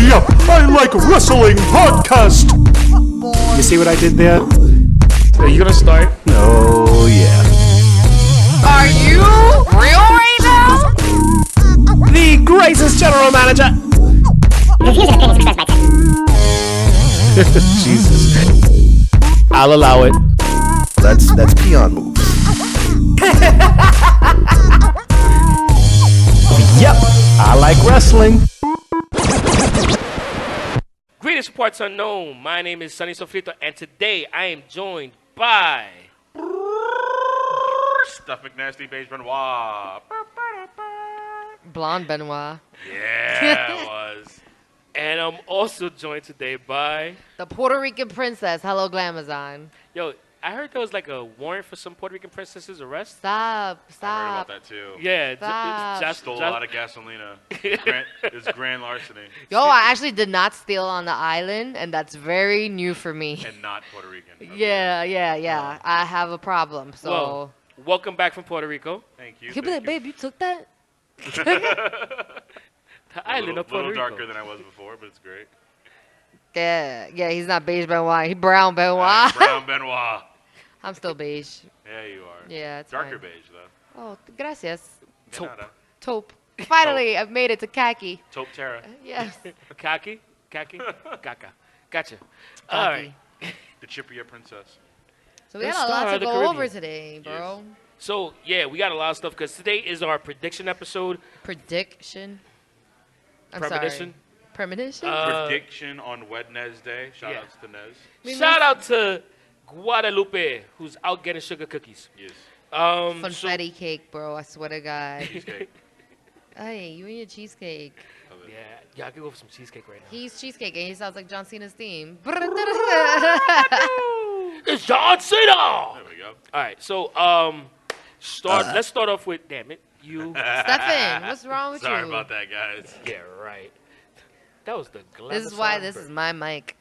Yep, I Like Wrestling podcast. You see what I did there? Are you gonna start? Oh, yeah. Are you real right now? The greatest general manager. Jesus. I'll allow it. That's peon moves. Yep, I like wrestling. Greetings, parts unknown. My name is Sunny Sofrito, and today I am joined by Stuff McNasty, Beige Benoit. Blonde Benoit. Yeah, it was. and I'm also joined today by The Puerto Rican princess. Hello, Glamazon. yo. I heard there was like a warrant for some Puerto Rican princess's arrest. Stop. I heard Stop. about that too. Yeah, Stop. just Stole a lot of gasolina. It's grand larceny. Yo, I actually did not steal on the island, and that's very new for me. And not Puerto Rican. Okay. Yeah. I have a problem, so. Well, welcome back from Puerto Rico, Thank you. Can you be like, babe, you took that? the island of Puerto little Rico. darker than I was before, but it's great. Yeah, he's not beige Benoit. He's brown Benoit. Brown Benoit. I'm still beige. Yeah, you are. Yeah, it's Darker fine. beige though. Oh, gracias. De nada. Taupe. Finally, I've made it to khaki. Taupe Terra. Yes. Kaki, Kaka. Gotcha. All Khaki. right. The Chippewa princess. So we The got a lot star to of the go Caribbean. over today, bro. So yeah, we got a lot of stuff because today is our prediction episode. Prediction. I'm Premonition? sorry. Premonition? Prediction on Wednesday. Shout Yeah. outs to Nez. Shout out to Guadalupe, who's out getting sugar cookies. Yes. Confetti cake, bro. I swear to God. Cheesecake. Hey, you and your cheesecake. Love it. Yeah, I could go for some cheesecake right now. He's cheesecake, and he sounds like John Cena's theme. It's John Cena. There we go. All right, so let's start off with damn it, you. Stefan, what's wrong with Sorry you? about that, guys. Yeah, right. That was the This is why this is my mic.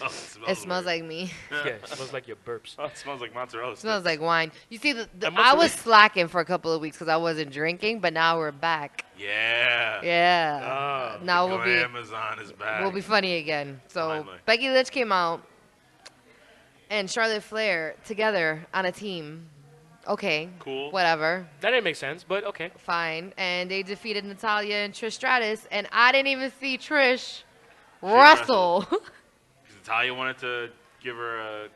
Oh, It smells weird. like me. Yeah, it smells like your burps. Oh, it smells like mozzarella. It smells like wine. You see, That I was mozzarella- slacking for a couple of weeks because I wasn't drinking, but now we're back. Yeah. Yeah. Oh, Now we'll be Amazon is back. we'll be funny again. So Finally. Becky Lynch came out and Charlotte Flair together on a team. Okay. Cool. Whatever. That didn't make sense, but okay. Fine. And they defeated Natalya and Trish Stratus, and I didn't even see Trish wrestle. Because Natalia wanted to give her a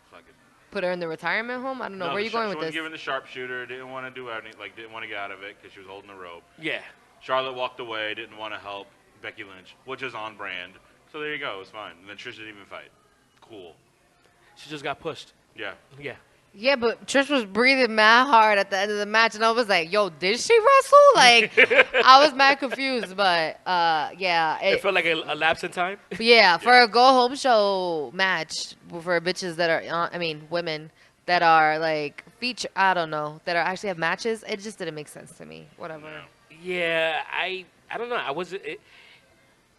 fucking. Put her in the retirement home. I don't know. Where are you going she with wasn't this? giving the sharpshooter. Didn't want to do anything. Like didn't want to get out of it because she was holding the rope. Yeah. Charlotte walked away. Didn't want to help Becky Lynch, which is on brand. So there you go. It was fine. And then Trish didn't even fight. Cool. She just got pushed. Yeah. Yeah. Yeah, but Trish was breathing mad hard at the end of the match, and I was like, "Yo, did she wrestle?" Like, I was mad confused, but yeah, It felt like a lapse in time. yeah, for a go home show match for bitches that are, women that are like I don't know, that are actually have matches. It just didn't make sense to me. Whatever. Yeah, I don't know. I wasn't.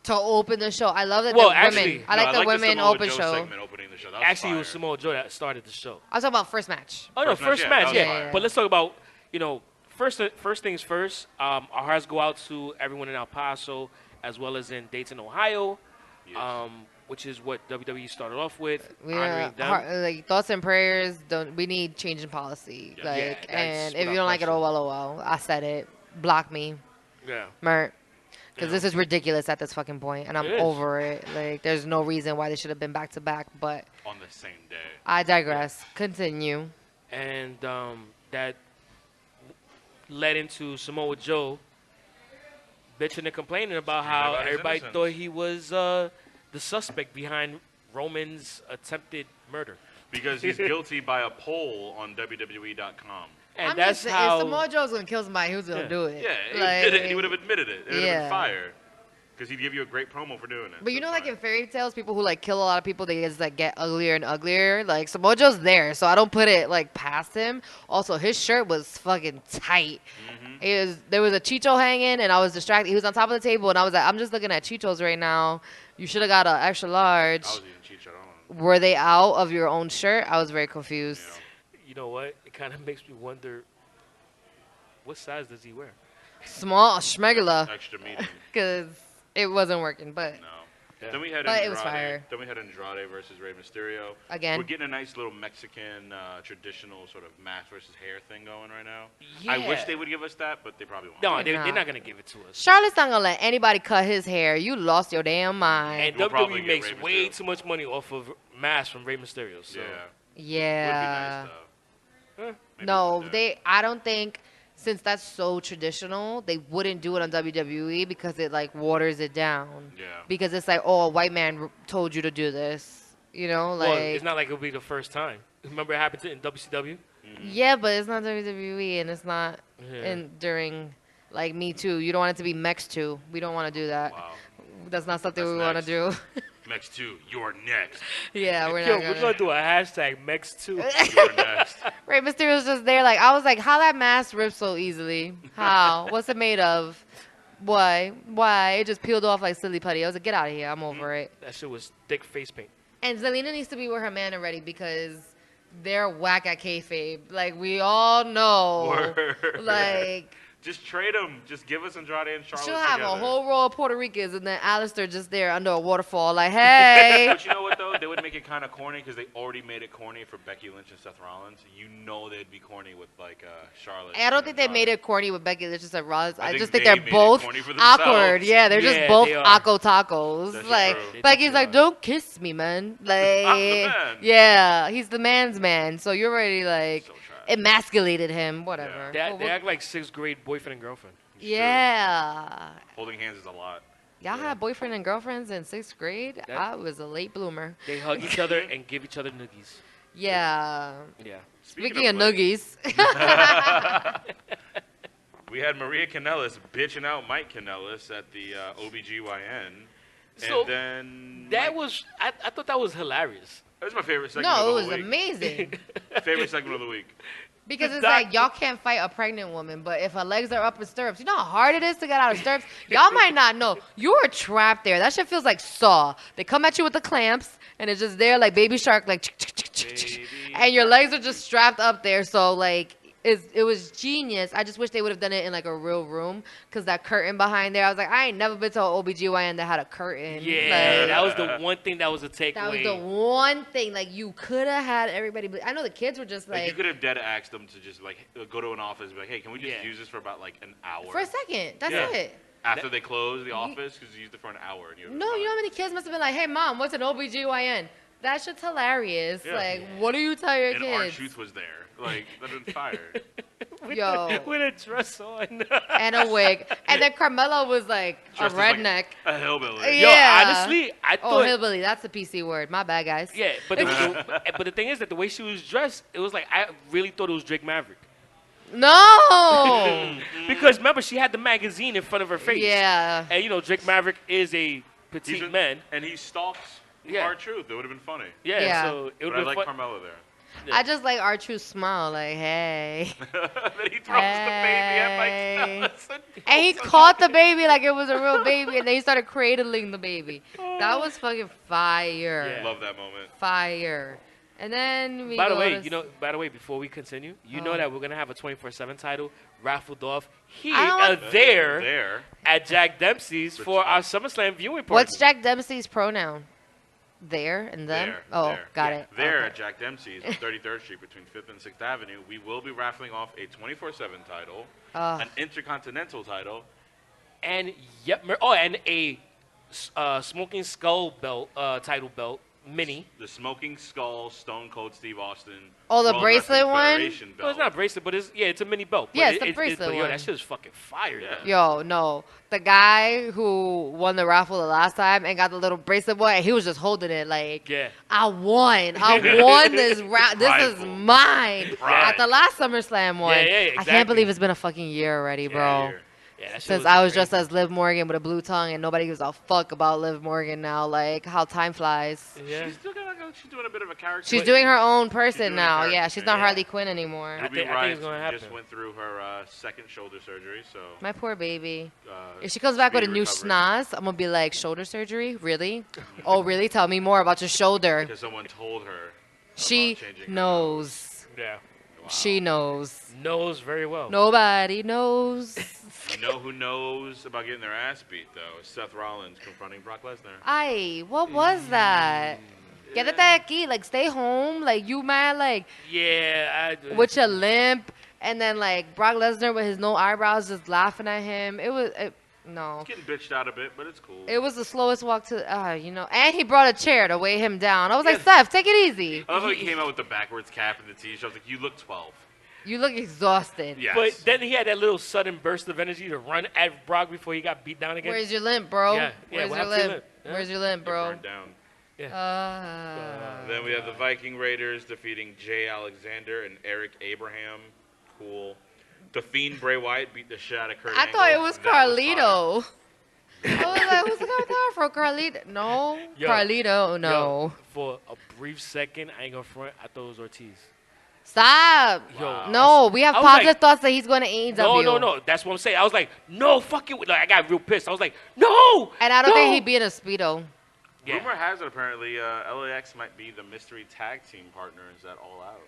To open the show, I love that Well, the actually- women. I like the women Samoa open Joe show. segment opening the show. That was Actually, it fire. was Samoa Joe that started the show. I was talking about first match. Oh no, First first match, match, yeah, that yeah. was fire. But let's talk about first things first. Our hearts go out to everyone in El Paso as well as in Dayton, Ohio, Yes. which is what WWE started off with, We honoring them. like thoughts and prayers. We need change in policy. Yeah. Like, Yeah, that's and if you without don't like it, question. oh well. I said it. Block me, Yeah. Mert. Because Yeah. this is ridiculous at this fucking point, and I'm It is. over it. Like, there's no reason why they should have been back to back. But On the same day. I digress. Continue. And that led into Samoa Joe bitching and complaining about how about his everybody innocence. thought he was the suspect behind Roman's attempted murder. Because he's guilty by a poll on WWE.com. And I'm that's just, how. if Samoa Joe's gonna kill somebody, who's gonna Yeah. do it? Yeah, he Like, did it. He would have admitted it. It would have Yeah. been fire. Because he'd give you a great promo for doing it. But you So know, like fine. in fairy tales, people who like kill a lot of people, they just like get uglier and uglier. Like Samoa Joe's there, so I don't put it like past him. Also, his shirt was fucking tight. There was a Chicho hanging, and I was distracted. He was on top of the table, and I was like, I'm just looking at Chichos right now. You should have got an extra large. I was eating Cheech. I don't know. Were they out of your own shirt? I was very confused. Yeah. You know what? It kind of makes me wonder, what size does he wear? Small schmegula. extra meeting. Because it wasn't working, but No. Yeah. Then we had But Andrade. it was fire. Then we had Andrade versus Rey Mysterio. Again. We're getting a nice little Mexican traditional sort of mask versus hair thing going right now. Yeah. I wish they would give us that, but they probably won't. No, They're they're not. not gonna give it to us. Charlotte's not gonna let anybody cut his hair. You lost your damn mind. And We'll probably WWE get makes Rey way Mysterio. too much money off of masks from Rey Mysterio. So. Yeah. Yeah. Would be nice though. Maybe No, we'll do it. I don't think, since that's so traditional, they wouldn't do it on WWE because it like waters it down. Yeah. Because it's like, oh, a white man told you to do this. You know, like Well, it's not like it'll be the first time. Remember it happened in WCW? yeah, but it's not WWE and it's not Yeah. during like Me Too. You don't want it to be Mex 2. We don't want to do that. Wow. That's not something That's we want to next. do. Mex 2, you're next. Yeah, we're Yo, not we're gonna. gonna do a hashtag Mex2. You're next. Rey Mysterio's just there, like I was like, how that mask ripped so easily? How? What's it made of? Why? It just peeled off like silly putty. I was like, get out of here. I'm over it. That shit was thick face paint. And Zelina needs to be with her man already because they're whack at kayfabe. Like we all know. Word. Like Just trade them. Just give us Andrade and Charlotte she'll have together. a whole row of Puerto Ricans and then Alistair just there under a waterfall. Like, hey. But you know what though? They would make it kind of corny because they already made it corny for Becky Lynch and Seth Rollins. You know they'd be corny with like Charlotte. I don't think they and made Andrade. it corny with Becky Lynch and Rollins. I think just think they they're made it both corny for themselves. awkward. Yeah, they're Yeah, just both they are. awkward tacos. That's Like true. Becky's They like, are. don't kiss me, man. Like, I'm the man. yeah, he's the man's man. So you're already like So trash. emasculated him. Whatever. They, Well, they act like sixth grade boyfriend and girlfriend. It's true. yeah. Holding hands is a lot. Y'all had boyfriend and girlfriends in 6th grade? That- I was a late bloomer. They hug each other and give each other noogies. Yeah. Yeah. Speaking of like, noogies. we had Maria Kanellis bitching out Mike Kanellis at the OBGYN. So, and then That Mike- was, I thought that was hilarious. that was my favorite segment No, it of was the week. amazing. Favorite segment of the week. Because it's Doc- like y'all can't fight a pregnant woman, but if her legs are up in stirrups, you know how hard it is to get out of stirrups? Y'all might not know. You were trapped there. That shit feels like Saw. They come at you with the clamps, and it's just there like Baby Shark, like, Baby and your legs are just strapped up there. So, like, it was genius. I just wish they would have done it in, like, a real room, because that curtain behind there, I was like, I ain't never been to an OBGYN that had a curtain. Yeah, Like, that was the one thing that was a takeaway. that was the one thing. Like, you could have had everybody. I know the kids were just Like, you like, could have dead asked them to just like go to an office and be like, hey, can we just Yeah. use this for about like an hour? for a second. That's Yeah. it. After they close the office, because you used it for an hour. And you No, you know how many kids must have been like, hey, mom, what's an OBGYN? That shit's hilarious. Yeah. Like, what do you tell your And kids? R-Truth was there. Like, that was fire. Yo. With a dress on. And a wig. And then Carmella was like Dressed a as, like, redneck. a hillbilly. Yo, Yeah. honestly, I Oh, thought. hillbilly. That's a PC word. My bad, guys. Yeah, but the thing is that the way she was dressed, it was like I really thought it was Drake Maverick. No. Because remember, she had the magazine in front of her face. Yeah. And you know, Drake Maverick is a petite He's a- man. And he stalks Yeah. R-Truth. It would have been funny. Yeah, Yeah. so it But would I have like been fun. Carmella there. Yeah. I just like our true smile. Like, hey. Then he throws the baby at Mike Hey. Kanellis. And he caught the baby like it was a real baby. And then he started cradling the baby. That was fucking fire. Yeah. Love that moment. Fire. And then we By the go way, to by the way, before we continue, you know Oh. that we're gonna have a 24/7 title raffled off here, I don't like- there, There. at Jack Dempsey's for our SummerSlam viewing party. What's Jack Dempsey's pronoun? There and them? There, Oh, there. got Yeah. it. There Okay. at Jack Dempsey's on 33rd Street between 5th and 6th Avenue, we will be raffling off a 24/7 title, Ugh. an Intercontinental title, And and a Smoking Skull belt, title belt, mini. the Smoking Skull Stone Cold Steve Austin. Oh, the World bracelet Wrestling one? Federation No, belt. it's not a bracelet, but it's a mini belt. But Yeah, it's the bracelet but, yo, one. that shit is fucking fire. Yeah. though. Yo, no. The guy who won the raffle the last time and got the little bracelet boy, he was just holding it like, Yeah. I won. I won this raffle. This is Prideful. mine. Pride. At the last SummerSlam one. Yeah, I exactly. can't believe it's been a fucking year already, bro. Here. Yeah, that shit Since I was crazy. dressed as Liv Morgan with a blue tongue and nobody gives a fuck about Liv Morgan now. Like, how time flies. Yeah. She's still she's doing a bit of a character. She's doing her own doing person a now. character, Yeah, she's not yeah. Harley Quinn anymore. I Ruby think Riott it's gonna just happen. went through her second shoulder surgery, so. My poor baby. uh, If she comes back with a speedy new recovery. schnoz, I'm gonna be like, shoulder surgery? Really? Oh, really? Tell me more about your shoulder. Because someone told her. She about changing her knows. Yeah. She knows. Knows very well. Nobody knows. You know who knows about getting their ass beat, though? Is Seth Rollins confronting Brock Lesnar. Ay, what was that? Quédate aquí, like stay home, like you mad, like Yeah. with your limp, and then like Brock Lesnar with his no eyebrows just laughing at him. No. It's getting bitched out a bit, but it's cool. It was the slowest walk to, and he brought a chair to weigh him down. I was like, Yes. Seth, take it easy. I love how he came out with the backwards cap and the t-shirt. I was like, you look 12. You look exhausted. Yes. But then he had that little sudden burst of energy to run at Brock before he got beat down again. Where's your limp, bro? Yeah, Where's what your happened to your limp? limp? Huh? Where's your limp, Get bro? burned down. Then we have the Viking Raiders defeating Jay Alexander and Eric Abraham. Cool. The Fiend Bray Wyatt beat the shit out of Kurt I Angle. thought it was That fire. Carlito. I was like, who's the guy with the afro? Carlito? No. Yo, Carlito? No. Yo, for a brief second, I ain't gonna front. I thought it was Ortiz. Stop. Wow. No, we have I was like- positive thoughts that he's going to AEW. No. That's what I'm saying. I was like, no fucking. Like, I got real pissed. I was like, no. And I don't no. think he'd be in a Speedo. Yeah. Rumor has it apparently LAX might be the mystery tag team partners at All Out.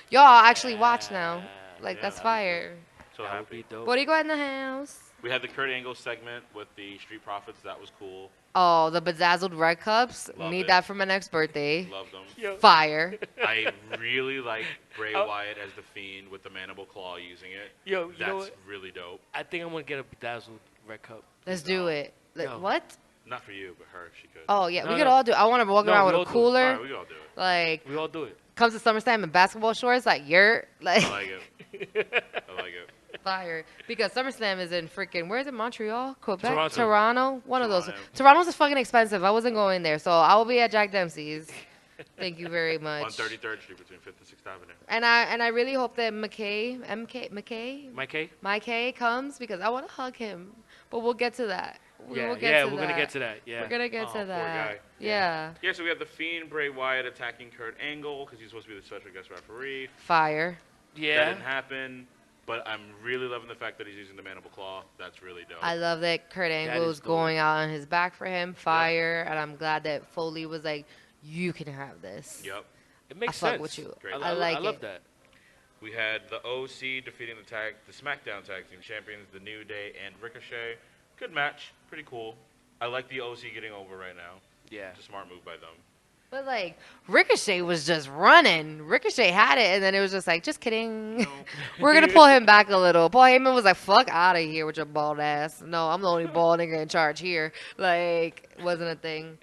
Y'all actually watch now. Like, Yeah, that's that'd be fire. So That would be happy. dope. What do you got in the house? We had the Kurt Angle segment with the Street Profits. That was cool. Oh, the bedazzled red cups. Love Need it. that for my next birthday. Love them. Yo. Fire. I really like Bray Oh. Wyatt as the Fiend with the mandible claw using it. Yo, you That's know what? really dope. I think I'm gonna get a bedazzled red cup. Let's do it. Like, Yo. what? Not for you, but her, if she could. Oh, yeah. No, we could no. all do it. I want to walk No, around we with all a do it. cooler. All right, we can all do it. Like, We all do it. comes to SummerSlam in basketball shorts. Like, you're like, I like it. I like it. fire. Because SummerSlam is in freaking, where is it? Montreal? Quebec? Toronto. Toronto? One of those. Toronto. Toronto's is fucking expensive. I wasn't going there. So I will be at Jack Dempsey's. Thank you very much. On 33rd Street between 5th and 6th Avenue. And I really hope that Mike K comes because I want to hug him. But we'll get to that. We're We're gonna get to that. Yeah. We're gonna get Oh, to poor that. guy. Yeah. Yeah, so we have the Fiend Bray Wyatt attacking Kurt Angle because he's supposed to be the special guest referee. Fire. That Yeah. didn't happen, but I'm really loving the fact that he's using the mandible claw. That's really dope. I love that Kurt Angle is is dope. going out on his back for him. Fire. And I'm glad that Foley was like, you can have this. Yep. It makes I fuck sense. with you. Great. I like love it. that. We had the OC defeating the SmackDown Tag Team Champions, The New Day and Ricochet. Good match. Pretty cool. I like the OC getting over right now. Yeah. It's a smart move by them. But like Ricochet was just running. Ricochet had it, and then it was just like, just kidding. We're gonna pull him back a little. Paul Heyman was like, "Fuck out of here with your bald ass." No, I'm the only bald nigga in charge here. Like, wasn't a thing.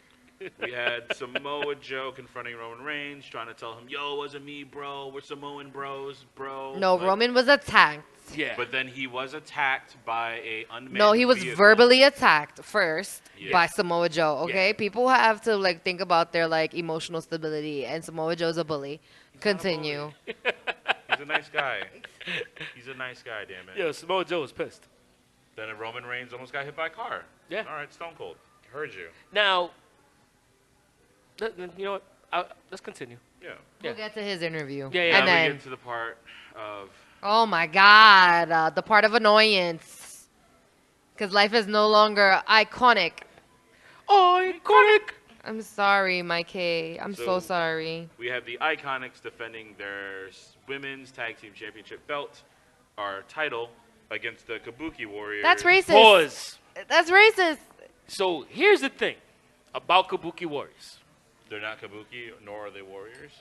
We had Samoa Joe confronting Roman Reigns, trying to tell him, "Yo, it wasn't me, bro. We're Samoan bros, bro." No, Like, Roman was attacked. Yeah. But then he was attacked by a unmanned No, he was vehicle. verbally attacked first Yeah. by Samoa Joe. Okay, Yeah. people have to like think about their like emotional stability, and Samoa Joe's a bully. Continue. He's a nice guy. He's a nice guy, damn it. Yo, Samoa Joe was pissed. Then Roman Reigns almost got hit by a car. Yeah. All right, Stone Cold. Heard you. Now, you know what? Let's continue. Yeah. We'll get to his interview. Yeah, yeah. And Now we then, get to the part of oh my God, the part of annoyance. Because life is no longer iconic. Iconic. I'm sorry, Mike K. I'm so So- sorry. we have the Iconics defending their women's tag team championship belt, our title, against the Kabuki Warriors. That's racist. Pause. That's racist. So here's the thing about Kabuki Warriors. They're not Kabuki, nor are they Warriors.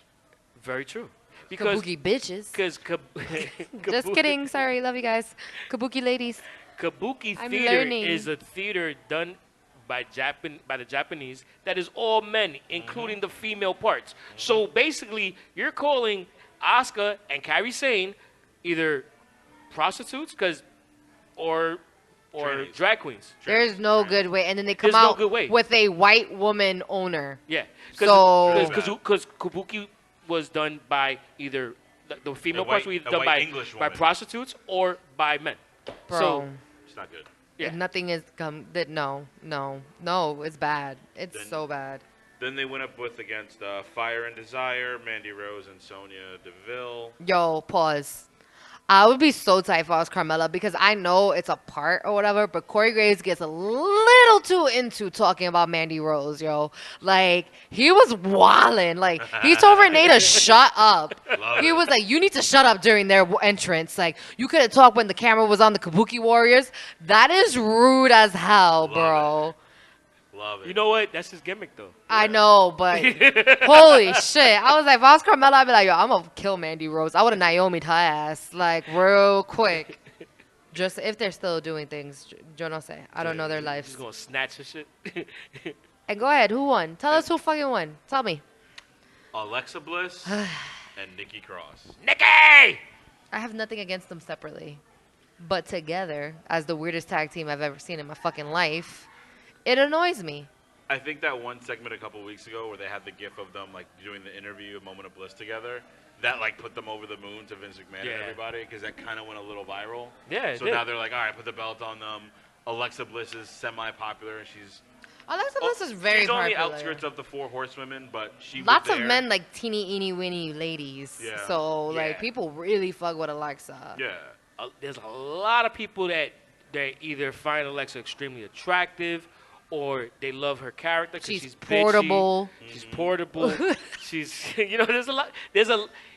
Very true. Because Kabuki bitches. Because Just kidding. Sorry. Love you guys. Kabuki ladies. Kabuki I'm theater learning. is a theater done by the Japanese that is all men, including the female parts. So basically, you're calling Asuka and Kairi Sane either prostitutes, or Trannies. drag queens. There's no good way. And then they come There's no out good way. with a white woman owner. Yeah. So- Because Kabuki was done by either the female A parts white- were either a done white by English by woman. prostitutes or by men. Bro. So It's not good. yeah. Nothing is that no. It's bad. It's Then- so bad. Then they went up against Fire and Desire, Mandy Rose and Sonya Deville. Yo, pause. I would be so tight if I was Carmella because I know it's a part or whatever, but Corey Graves gets a little too into talking about Mandy Rose, yo. Like, he was wildin'. Like, he told Renee to shut up. He was like, you need to shut up during their entrance. Like, you couldn't talk when the camera was on the Kabuki Warriors. That is rude as hell, bro. Love it. You know what? That's his gimmick, though. I know, but holy shit. I was like, if I was Carmella, I'd be like, yo, I'm going to kill Mandy Rose. I would have Naomi'd her ass, like, real quick. Just if they're still doing things, yo no sé. I don't know their lives. He's going to snatch his shit. And go ahead, who won? Tell us who fucking won. Tell me. Alexa Bliss and Nikki Cross. Nikki! I have nothing against them separately. But together, as the weirdest tag team I've ever seen in my fucking life, it annoys me. I think that one segment a couple weeks ago where they had the gif of them like doing the interview, A Moment of Bliss together, that like put them over the moon to Vince McMahon and everybody because that kind of went a little viral. Yeah. So now they're like, all right, put the belt on them. Alexa Bliss is semi-popular and she's Alexa Bliss is very she's on popular. the outskirts of the four horsewomen, but she Lots was of there. men like teeny ladies. Yeah. So like Yeah. people really fuck with Alexa. Yeah. There's a lot of people that either find Alexa extremely attractive or they love her character because she's bitchy. portable. She's portable. She's, there's a lot.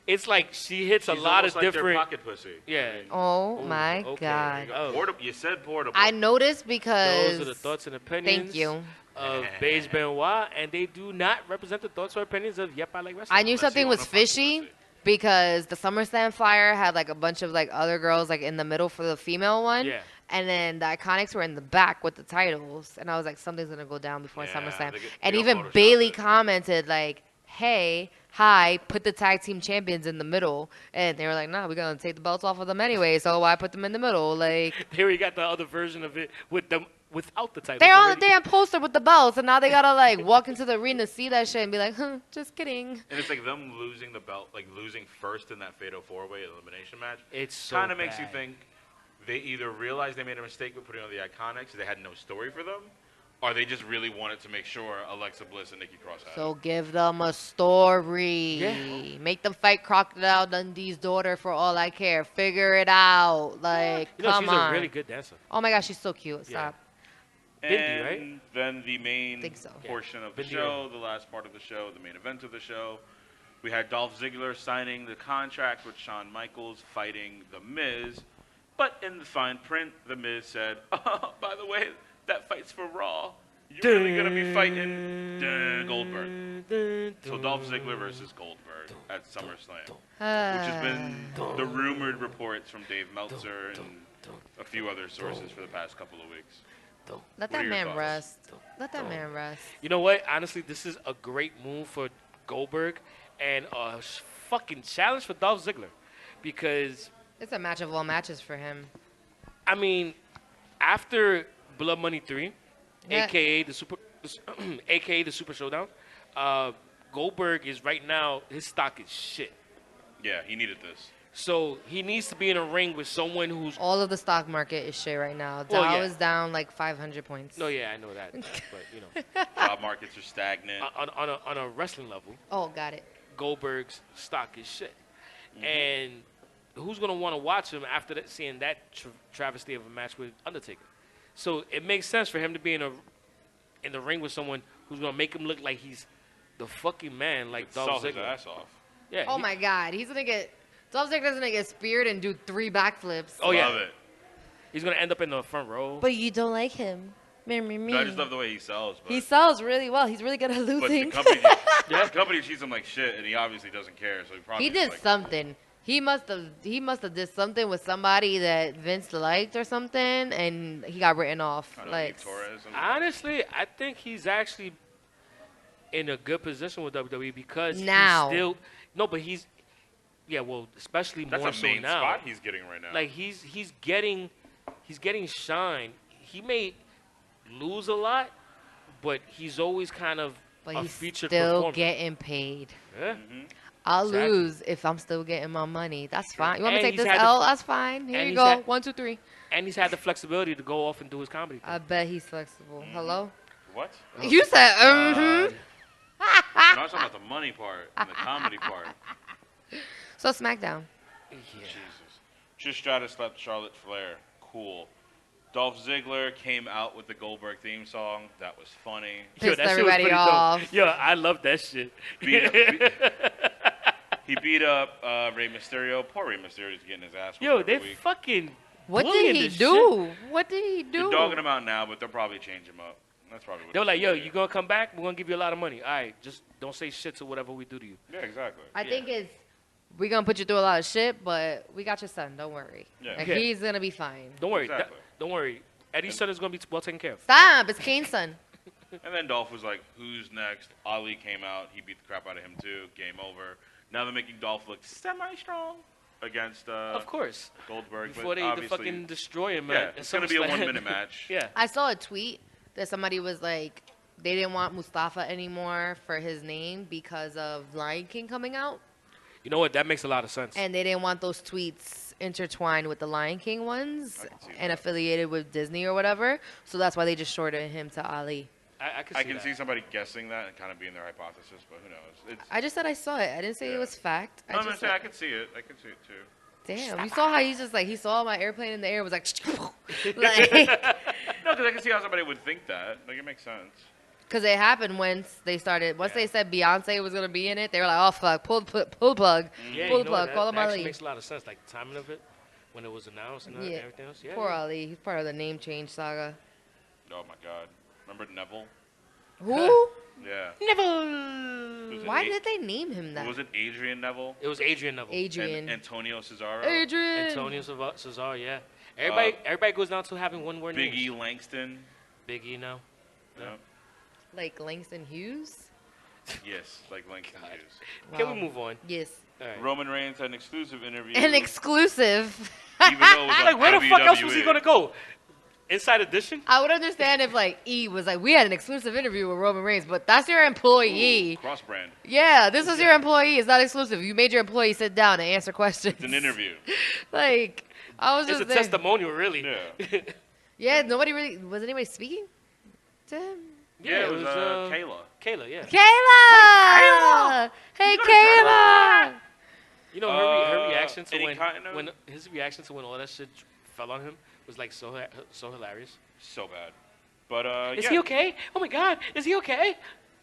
It's like she hits She's a lot of almost like their different. pocket pussy. Yeah. Oh Ooh, my okay. god. Oh. You said portable. I noticed because Those are the thoughts and opinions. Thank you. Of Beige Benoit, and they do not represent the thoughts or opinions of Yep, I Like Wrestling. I knew Unless something you was want a pocket fishy pussy. because the SummerSlam flyer had like a bunch of like other girls like in the middle for the female one. Yeah. And then the Iconics were in the back with the titles. And I was like, something's going to go down before Yeah, SummerSlam. they And all even photoshopped Bailey it. commented like, hey, hi, put the tag team champions in the middle. And they were like, nah, we're going to take the belts off of them anyway. So why put them in the middle? Like, Here we got the other version of it with them without the title. they're on the damn poster with the belts. And now they got to like walk into the arena, see that shit and be like, just kidding. And it's like them losing the belt, like losing first in that Fatal 4-Way elimination match. It's so kind of makes you bad. think they either realized they made a mistake with putting on the Iconics, they had no story for them, or they just really wanted to make sure Alexa Bliss and Nikki Cross had So it. give them a story. Yeah. Make them fight Crocodile Dundee's daughter for all I care. Figure it out. Like, come she's on. a really good dancer. Oh my gosh, she's so cute. Stop. And Bindi, right? then the main Think so. portion of the Bindi show, the last part of the show, the main event of the show, we had Dolph Ziggler signing the contract with Shawn Michaels fighting The Miz. But in the fine print, The Miz said, oh, by the way, that fight's for Raw. You're really going to be fighting Goldberg. So Dolph Ziggler versus Goldberg at SummerSlam, which has been the rumored reports from Dave Meltzer and a few other sources for the past couple of weeks. Let What are that your man thoughts? rest. Let that man rest. You know what? Honestly, this is a great move for Goldberg and a fucking challenge for Dolph Ziggler. Because, It's a match of all matches for him. I mean, after Blood Money 3, Yeah. aka the Super Showdown, Goldberg is right now, his stock is shit. Yeah, he needed this. So he needs to be in a ring with someone who's. All of the stock market is shit right now. Well, Dow yeah. is down like 500 points. No, yeah, I know that. But, you know, Job markets are stagnant. on a wrestling level, Oh, got it. Goldberg's stock is shit. And who's going to want to watch him after that, seeing that travesty of a match with Undertaker? So it makes sense for him to be in the ring with someone who's going to make him look like he's the fucking man, like Saw Dolph his Ziggler. ass off. Yeah. Oh my God. He's going to get. Dolph Ziggler's going to get speared and do 3 backflips. Oh, yeah. Love it. He's going to end up in the front row. But you don't like him. Me. No, I just love the way he sells. But, He sells really well. He's really good at but the losing. company, the company treats him like shit, and he obviously doesn't care. So he probably He did like, something. He must have did something with somebody that Vince liked or something, and he got written off. I don't know, Like, Eve Torres. And- Honestly, I think he's actually in a good position with WWE because Now. he's still but he's especially That's more a so main now. spot he's getting right now. Like he's getting shine. He may lose a lot, but he's always kind of but a he's featured still performer. getting paid. Yeah. I'll Exactly. lose if I'm still getting my money. That's fine. You want me to And take he's this had the- L? That's fine. Here and you he's go. had- 1, 2, 3. And he's had the flexibility to go off and do his comedy thing. I bet he's flexible. Hello? What? You said, mm-hmm. I'm not talking about the money part and the comedy part. So SmackDown. Yeah. Jesus. Trish Stratus slapped Charlotte Flair. Cool. Dolph Ziggler came out with the Goldberg theme song. That was funny. Pissed that shit was everybody pretty off. dope. Yo, I love that shit. He beat up Rey Mysterio. Poor Rey Mysterio's getting his ass whooped Yo, every they week. fucking What bullying did he this do? shit. What did he do? They're dogging him out now, but they'll probably change him up. That's probably what They were like, they're yo, gonna you do. gonna come back? We're gonna give you a lot of money. All right, just don't say shit to whatever we do to you. Yeah, exactly. I think it's we're gonna put you through a lot of shit, but we got your son. Don't worry. Yeah. Like, Yeah. he's gonna be fine. Don't worry. Exactly. Don't worry. Eddie's son is gonna be well taken care of. Stop. It's Kane's son. And then Dolph was like, who's next? Ali came out. He beat the crap out of him, too. Game over. Now they're making Dolph look semi-strong against Of course. Goldberg. Before they obviously, fucking destroy him. yeah, at it's going to be a SummerSlam. 1 minute match. Yeah. I saw a tweet that somebody was like, they didn't want Mustafa anymore for his name because of Lion King coming out, You know what? That makes a lot of sense. and they didn't want those tweets intertwined with the Lion King ones I can see and that. affiliated with Disney or whatever. So that's why they just shorted him to Ali. I can see I can that. see somebody guessing that and kind of being their hypothesis, but who knows? It's, I just said I saw it. I didn't say Yeah. it was fact. no, I'm I gonna just say I said, can see it. I can see it, too. damn, you saw how he's just like, he saw my airplane in the air, was like, like, No, because I can see how somebody would think that. Like, it makes sense. because it happened once they started. Once they said Beyonce was gonna be in it, they were like, "Oh fuck, pull plug, Yeah, pull you the know plug, what? call him That actually Ali." makes a lot of sense. Like the timing of it, when it was announced and Yeah, everything else. Yeah. poor yeah. Ali. He's part of the name change saga. Oh, my God. Remember Neville? Who? Yeah. Never. Was it Why A- did they name him that? Was it Adrian Neville? It was Adrian Neville. Adrian. And Antonio Cesaro? Adrian. Antonio Cesaro, yeah. Everybody goes down to having one word Big E names. Langston? Big E now. Yeah. Like Langston Hughes. Yes, like Langston Hughes. Can Wow. we move on? Yes. All right. Roman Reigns had an exclusive interview. An exclusive. even though it was on Like, where the fuck else was he WWE. gonna go? Inside Edition? I would understand if like E was like, we had an exclusive interview with Roman Reigns, but that's your employee. Cross brand. Yeah, this is your employee. It's not exclusive. You made your employee sit down and answer questions. It's an interview. Like, I was It's just a there. testimonial, really. Yeah. Yeah, nobody really was anybody speaking to him. Yeah, it was Kayla. Kayla, yeah. Kayla! Hey, Kayla! You know her reaction to any when kind of- his reaction to when all that shit fell on him was like so hilarious. So bad. But Is yeah. he okay? Oh my God, is he okay?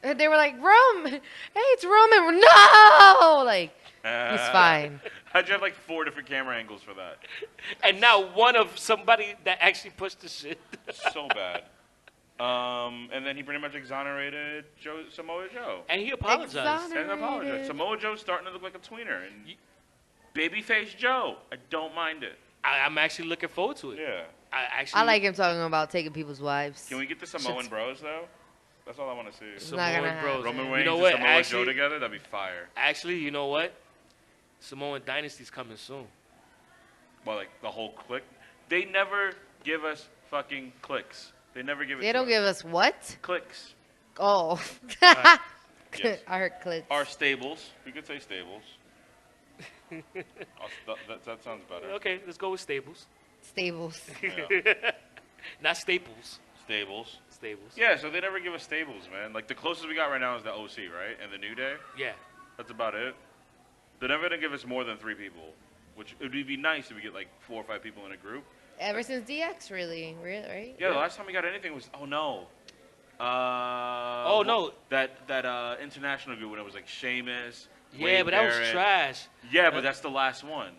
And they were like, Roman, hey, it's Roman. No! Like, he's fine. How'd you have like 4 different camera angles for that? And now one of somebody that actually pushed the shit. So bad. And then he pretty much exonerated Samoa Joe. And he apologized. And apologized. Exonerated. Samoa Joe's starting to look like a tweener. And babyface Joe, I don't mind it. I'm actually looking forward to it. Yeah. I I like him talking about taking people's wives. Can we get the Samoan Bros though? That's all I want to see. It's not gonna Samoan Bros. happen. Roman You Reigns know and what? Samoa Actually- Joe together, that'd be fire. Actually, you know what? Samoan Dynasty's coming soon. Well, like the whole click. They never give us fucking clicks. They never give it. They to don't us. give us what? clicks. Oh. Yes. I heard clits. Our stables. We could say stables. That sounds better. Okay, let's go with Stables. Stables. Yeah. Not Staples. Stables. Stables. Yeah, so they never give us stables, man. Like the closest we got right now is the OC, right? And the New Day. Yeah. That's about it. They're never gonna give us more than 3 people, which it would be nice if we get like 4 or 5 people in a group. Ever since DX, really, right? Yeah, the last time we got anything was No. that international group when it was like Sheamus. Yeah, Wade but that was Barrett. trash. Yeah, but that's the last one.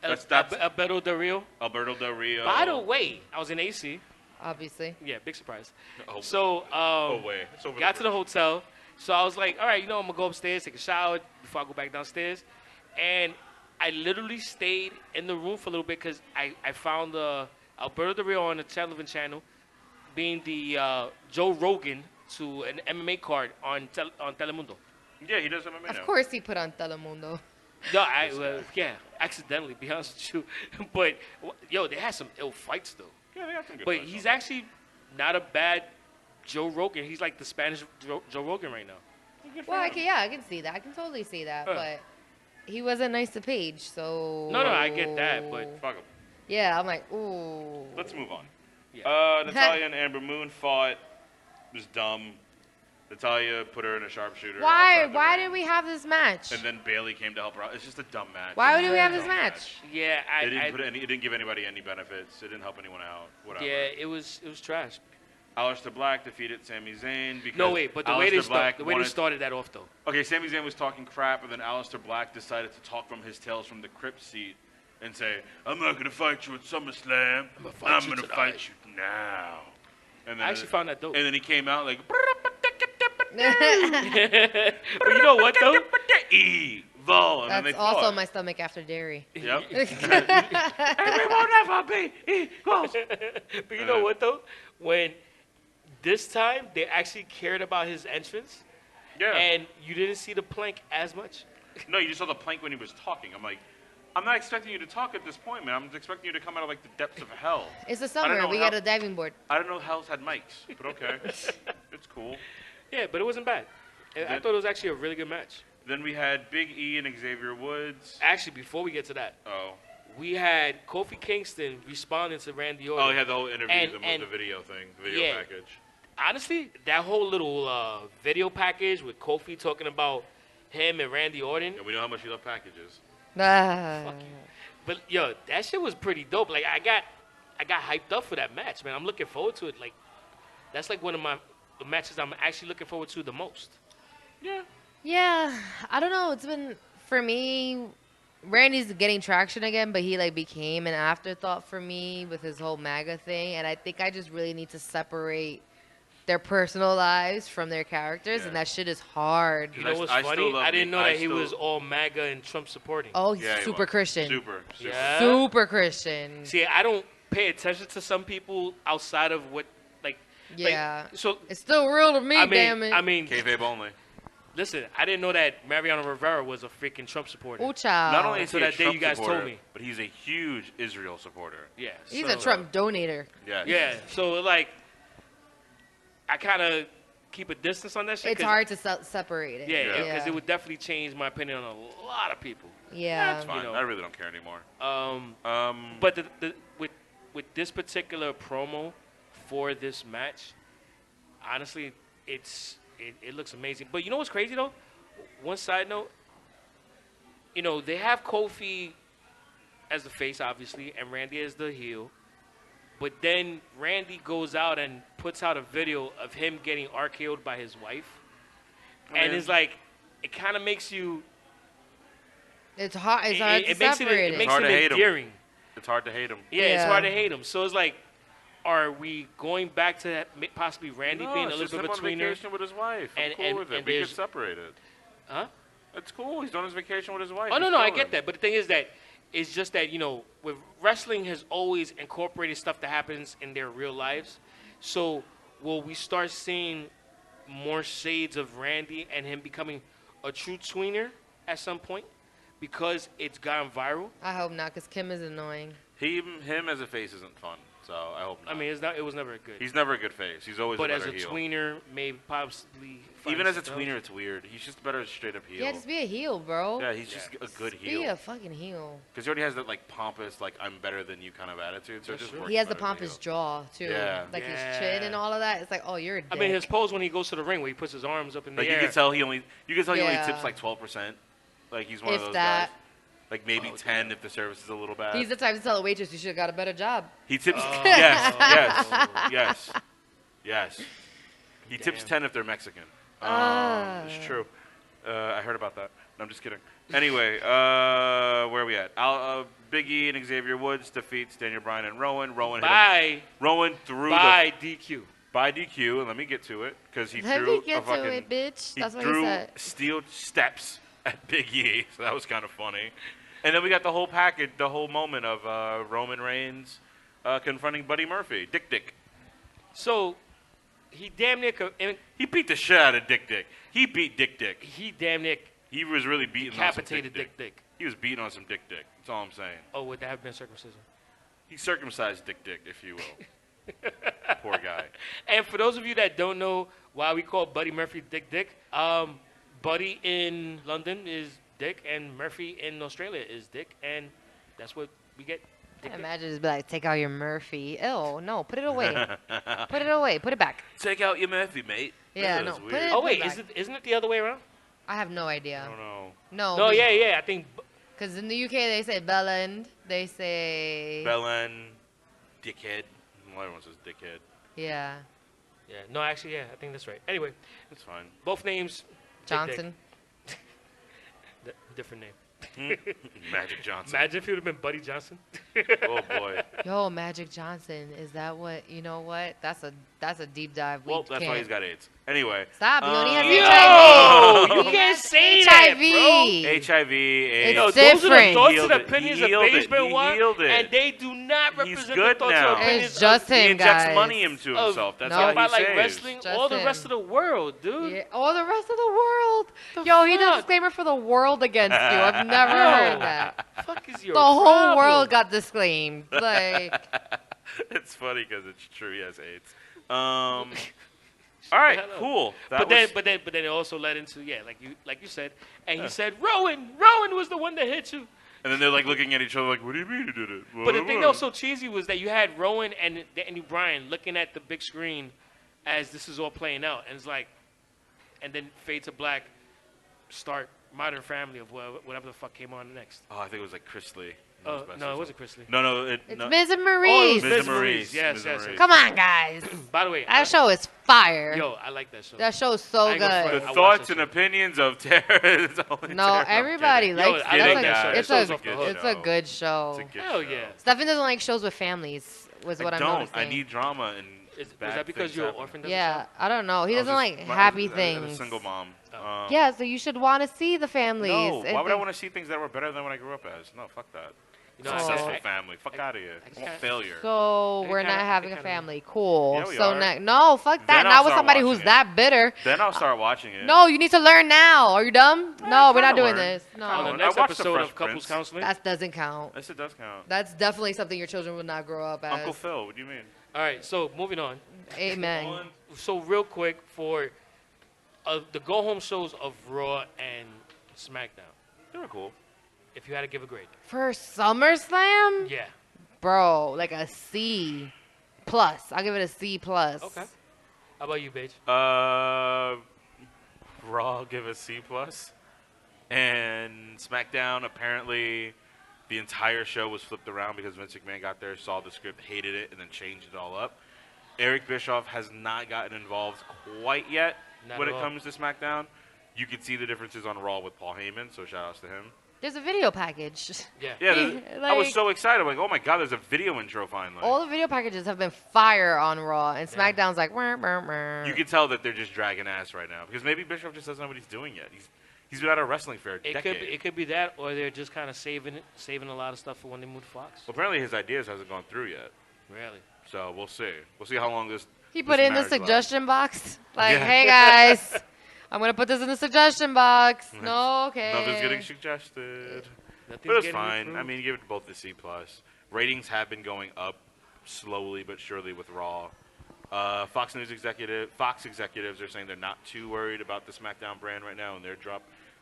That's- Alberto Del Rio. Alberto Del Rio. By the way, I was in AC. Obviously. Yeah, big surprise. Oh, So, oh wait, it's over. got to the hotel. So I was like, all right, I'm going to go upstairs, take a shower before I go back downstairs. And I literally stayed in the room for a little bit because I found Alberto Del Rio on the television channel being the Joe Rogan to an MMA card on Telemundo. Yeah, he does MMA now. Of course he put on Telemundo. No, accidentally, be honest with you. But, yo, they had some ill fights, though. Yeah, they got some good But fights he's on actually not a bad Joe Rogan. He's like the Spanish Joe Rogan right now. Well, I can see that. I can totally see that. But he wasn't nice to Paige, so. No, I get that, but there. Fuck him. Yeah, I'm like, ooh. Let's move on. Yeah. Natalia and Amber Moon fought. It was dumb. Natalya put her in a sharpshooter. Why? outside the Why ring, did we have this match? And then Bailey came to help her out. It's just a dumb match. Why It's did just we a have this dumb match? Yeah, It didn't give anybody any benefits. It didn't help anyone out. Whatever. yeah, it was trash. Aleister Black defeated Sami Zayn because No, wait, but the way Aleister they started that off though. Okay, Sami Zayn was talking crap, and then Aleister Black decided to talk from his tails from the crypt seat and say, "I'm not gonna fight you at SummerSlam. I'm gonna fight you now." And then I actually found that dope. And then he came out like, But you know what though? evil. And then they That's also fought. my stomach after dairy. Yep. And we won't ever be equals. But you know what though? When this time they actually cared about his entrance, Yeah. and you didn't see the plank as much. No, you just saw the plank when he was talking. I'm like, I'm not expecting you to talk at this point, man. I'm just expecting you to come out of like the depths of hell. It's the I don't summer. know We how- got a diving board. I don't know hell's had mics, but okay. It's cool. Yeah, but it wasn't bad. I thought it was actually a really good match. Then we had Big E and Xavier Woods. Actually, before we get to that, Oh. we had Kofi Kingston responding to Randy Orton. Oh, he had the whole interview And- with and- the video thing, the video yeah. package. Honestly, that whole little video package with Kofi talking about him and Randy Orton. And we know how much you love packages. Ah. But yo, that shit was pretty dope. Like I got hyped up for that match, man. I'm looking forward to it. Like that's like one of the matches I'm actually looking forward to the most. Yeah. Yeah, I don't know. It's been for me. Randy's getting traction again, but he like became an afterthought for me with his whole MAGA thing, and I think I just really need to separate their personal lives from their characters, Yeah. and that shit is hard. You know what's I still funny? love I didn't know I that he still- was all MAGA and Trump supporting. Oh, he's Yeah, he super was. Christian. Super. Yeah. Super Christian. See, I don't pay attention to some people outside of what like. Yeah. So It's still real to me, I mean, damn it. I mean, Kayfabe only. listen, I didn't know that Mariano Rivera was a freaking Trump supporter. Ooh, child. Not only is So he a that day Trump you guys told supporter, me. but he's a huge Israel supporter. Yeah. He's so, a Trump donator. Yes. Yeah. So like, I kind of keep a distance on that shit. It's 'cause- hard to separate it. Yeah, because it would definitely change my opinion on a lot of people. Yeah. That's fine. know. I really don't care anymore. But with this particular promo for this match, honestly, it looks amazing. But you know what's crazy though? One side note, you know, they have Kofi as the face, obviously, and Randy as the heel. But then Randy goes out and puts out a video of him getting RKO'd by his wife. And it's like, it kind of makes you... It's hard. It's hard to it makes separate it it. makes hard him to hate him. endearing. It's hard to hate him. Yeah, it's Yeah. hard to hate him. So it's like, are we going back to that, possibly Randy being a it's little just bit him on between her? vacation with his wife. I'm And- cool and- with it. and We get there's- separated. Huh? It's cool. He's on his vacation with his wife. Oh, no, He's no, I chilling. get that. But the thing is that it's just that, you know, with wrestling has always incorporated stuff that happens in their real lives. So will we start seeing more shades of Randy and him becoming a true tweener at some point? Because it's gone viral? I hope not, because Kim is annoying. Him as a face isn't fun, so I hope not. I mean, it was never a good. he's never a good face. He's always But a as better a heel. tweener, maybe possibly. find Even as a something tweener, else. it's weird. He's just better as straight up heel. Yeah, just be a heel, bro. Yeah, he's just a good Be a heel. fucking heel. Because he already has that like pompous, like I'm better than you kind of attitude. So it just works He has the better as a pompous heel. jaw too, Yeah. like his Yeah. chin and all of that. It's like, oh, you're a dick. I mean, his pose when he goes to the ring, where he puts his arms up in the Like air. you can tell he only Yeah. tips like 12%. Like he's one If of those that. guys. Like maybe 10 if the service is a little bad. He's the type to tell a waitress you should have got a better job. He tips Oh. yes. He tips Damn. 10 if they're Mexican. It's true. I heard about that. No, I'm just kidding. Anyway, where are we at? Big E and Xavier Woods defeats Daniel Bryan and Rowan. Rowan threw by DQ. by DQ, and let me get to it because he Let threw me get a fucking to it, bitch. he That's what he threw said. steel steps at Big E, so that was kind of funny. And then we got the whole package, the whole moment of Roman Reigns confronting Buddy Murphy, Dick. So he damn near He beat the shit out of Dick. He beat Dick. he damn near He was really beating decapitated on some Dick. He was beating on some Dick. That's all I'm saying. Oh, would that have been circumcision? He circumcised Dick, if you will. Poor guy. And for those of you that don't know why we call Buddy Murphy Dick, Buddy in London is Dick, and Murphy in Australia is Dick, and that's what we get Imagine just be like, take out your Murphy. Ew, no, put it away. Put it away. Put it back. Take out your Murphy, mate. Yeah, That no, was put weird. it- Oh wait, back. isn't it the other way around? I have no idea. I don't know. No. No, yeah. I think Because in the UK they say Belland. They say. Belen, dickhead. Well, everyone says dickhead. Yeah. yeah. No, actually, yeah. I think that's right. Anyway, It's fine. both names. big dick. Johnson. Different name. Magic Johnson. Imagine if it would have been Buddy Johnson. Oh boy. Yo, Magic Johnson. Is that what? You know what? That's a deep dive. Well, that's why he's got AIDS. Anyway. Stop. He only has Yo, HIV. you can't say HIV. that, bro. HIV, AIDS. No, It's those are the different. thoughts He and healed it. opinions He of healed it. Basement He One, healed it. and they do not He's represent good the thoughts now. and opinions It's just He him, injects guys. money into of, himself. That's No. how about he like saves. wrestling, Just all the him. rest of the world, dude. Yeah, all the rest of the world. Yo, he did a fuck? disclaimer for the world against you. I've never Yo. heard that. Fuck is your The whole problem? world got disclaimed. Like, It's funny because it's true. He has AIDS. All right, Hello. cool. But then it also led into like you said, and he said Rowan was the one that hit you. and then they're like looking at each other like, "What do you mean he did it?" But the thing that was so cheesy was that you had Rowan and Danny Bryan looking at the big screen as this is all playing out, and it's like, and then fade to black, start Modern Family of whatever the fuck came on next. Oh, I think it was like Chris Lee. No, it wasn't Chris Lee. No, it's no. Miz and Oh, Maurice. it was Miz and Maurice. Yes, Miz yes, and yes. Maurice. Come on, guys. By the way, That show is fire. yo, I like that show. That show is so I ain't gonna The good. front. I watched thoughts that and show. opinions of Tara is only No, Tara. I'm everybody kidding. Yo, likes. I That's love a- that show. It's That show's a off the hook. it's a good show. It's a good Hell show. yeah. Stefan doesn't like shows with families. Was what I I'm don't. noticing. I need drama and Was bad that because things you're an happen. orphan? doesn't Yeah, show? I don't know. He I was doesn't just- like I happy was a things. single mom. Yeah, so you should want to see the families. No, and why would I the- want to see things that were better than what I grew up as? No, fuck that. You know, Successful I- family. Fuck out of here. I want can't- failure. So They we're kinda- not having they a kinda- family. Cool. Yeah, we so are. no, fuck that. Then I'll Not with start somebody who's watching it. that bitter. Then I'll start watching it. No, you need to learn now. Are you dumb? No, we're not kinda doing learn. this. on No, the I next watched The episode Fresh of Couples Prince. Counseling. that doesn't count. Yes, it does count. That's definitely something your children would not grow up as. Uncle Phil, what do you mean? All right, so moving on. Amen. So real quick for the go home shows of Raw and SmackDown, They were cool. if you had to give a grade. For SummerSlam, Yeah. bro, like a C plus. I'll give it a C plus. Okay. How about you, Paige? Raw give a C plus, and SmackDown apparently the entire show was flipped around because Vince McMahon got there, saw the script, hated it, and then changed it all up. Eric Bischoff has not gotten involved quite yet Not when at it all. comes to SmackDown. You could see the differences on Raw with Paul Heyman, so shout outs to him. There's a video package. Yeah. Yeah, I was Like- so excited. I'm like, oh my god, there's a video intro finally. All the video packages have been fire on Raw, and SmackDown's like, You can tell that they're just dragging ass right now because maybe Bischoff just doesn't know what he's doing yet. He's been out of wrestling for a decade. It could be that, or they're just kind of saving a lot of stuff for when they move to Fox. Well, apparently his ideas hasn't gone through yet, Really? so we'll see. We'll see how long this. he put this in the marriage lasts. suggestion box. Like, Yeah. hey guys, I'm gonna put this in the suggestion box. No, okay. Nothing's getting suggested, Nothing's but it's getting fine. approved. I mean, give it both the C plus. Ratings have been going up slowly but surely with Raw. Fox executives are saying they're not too worried about the SmackDown brand right now, and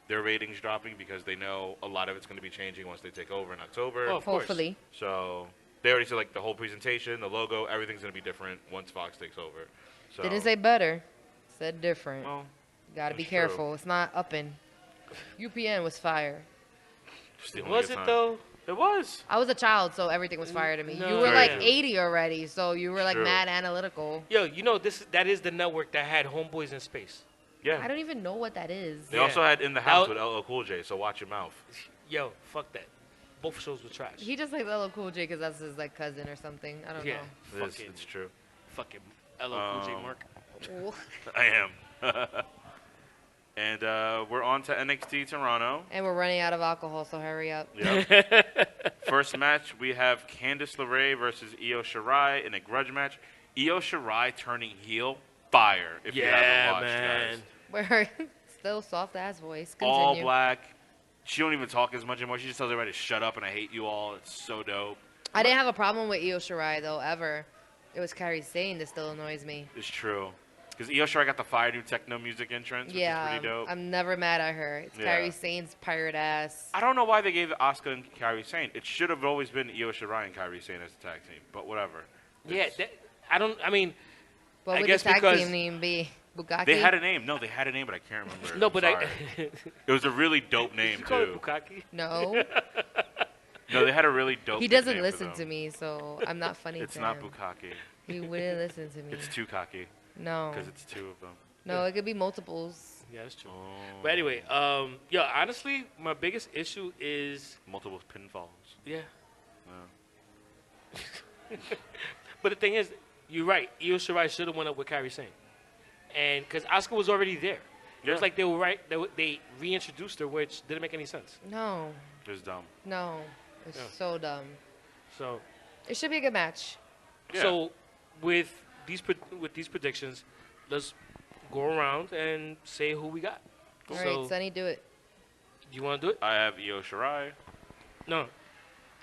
their ratings dropping because they know a lot of it's going to be changing once they take over in October. Oh, of course. Hopefully. So they already said like the whole presentation, the logo, everything's going to be different once Fox takes over. So Didn't say better. Said different. well, Gotta be that's true. careful. It's not upping. UPN was fire. stealing Was your it time. though? It was. I was a child, so everything was fire to me. No. You were Very like true. 80 already, so you were like True. mad analytical. Yo, you know that is the network that had Homeboys in Space. Yeah. I don't even know what that is. They Yeah. also had In the House Out- with LL Cool J, so watch your mouth. Yo, fuck that. Both shows were trash. He just likes LL Cool J because that's his like cousin or something. I don't yeah, know. It is, fucking, it's true. fucking LL Cool J Mark. Ooh. I am. And we're on to NXT Toronto. And we're running out of alcohol, so hurry up. Yeah. First match, we have Candice LeRae versus Io Shirai in a grudge match. Io Shirai turning heel, fire, if you haven't watched, man. guys. We're still soft ass voice. Continue. All black. She don't even talk as much anymore. She just tells everybody to shut up and I hate you all. It's so dope. I didn't have a problem with Io Shirai though ever. It was Kairi Sane that still annoys me. It's true. Because Io Shirai got the fire new techno music entrance, which is Yeah, pretty dope. I'm never mad at her. It's Yeah. Kairi Sane's pirate ass. I don't know why they gave Asuka and Kairi Sane. It should have always been Io Shirai and Kairi Sane as a tag team, but whatever. Yeah, It's- I mean, What I would guess the tag because team name be? Bugatti? they had a name. No, they had a name, but I can't remember. it. no, I'm but sorry. I. It was a really dope name you call it too. Bukkake? No, No, they had a really dope. he doesn't nickname for listen to them. me, so I'm not funny It's to not him. Bukkake. He wouldn't listen to me. It's too cocky No, because it's two of them. no, it could be multiples. Yeah, that's true. Oh. But anyway, yeah, honestly, my biggest issue is Multiple pinfalls. yeah. Yeah. But the thing is, you're right. Io Shirai should have went up with Kairi Sane, and because Asuka was already there. It was Yeah. like they were right. They reintroduced her, which didn't make any sense. No, It was dumb. no, it's Yeah. so dumb. So, It should be a good match. Yeah. so with these predictions, let's go around and say who we got. All So, right, Sonny, do it. you want to do it? I have Io Shirai. No.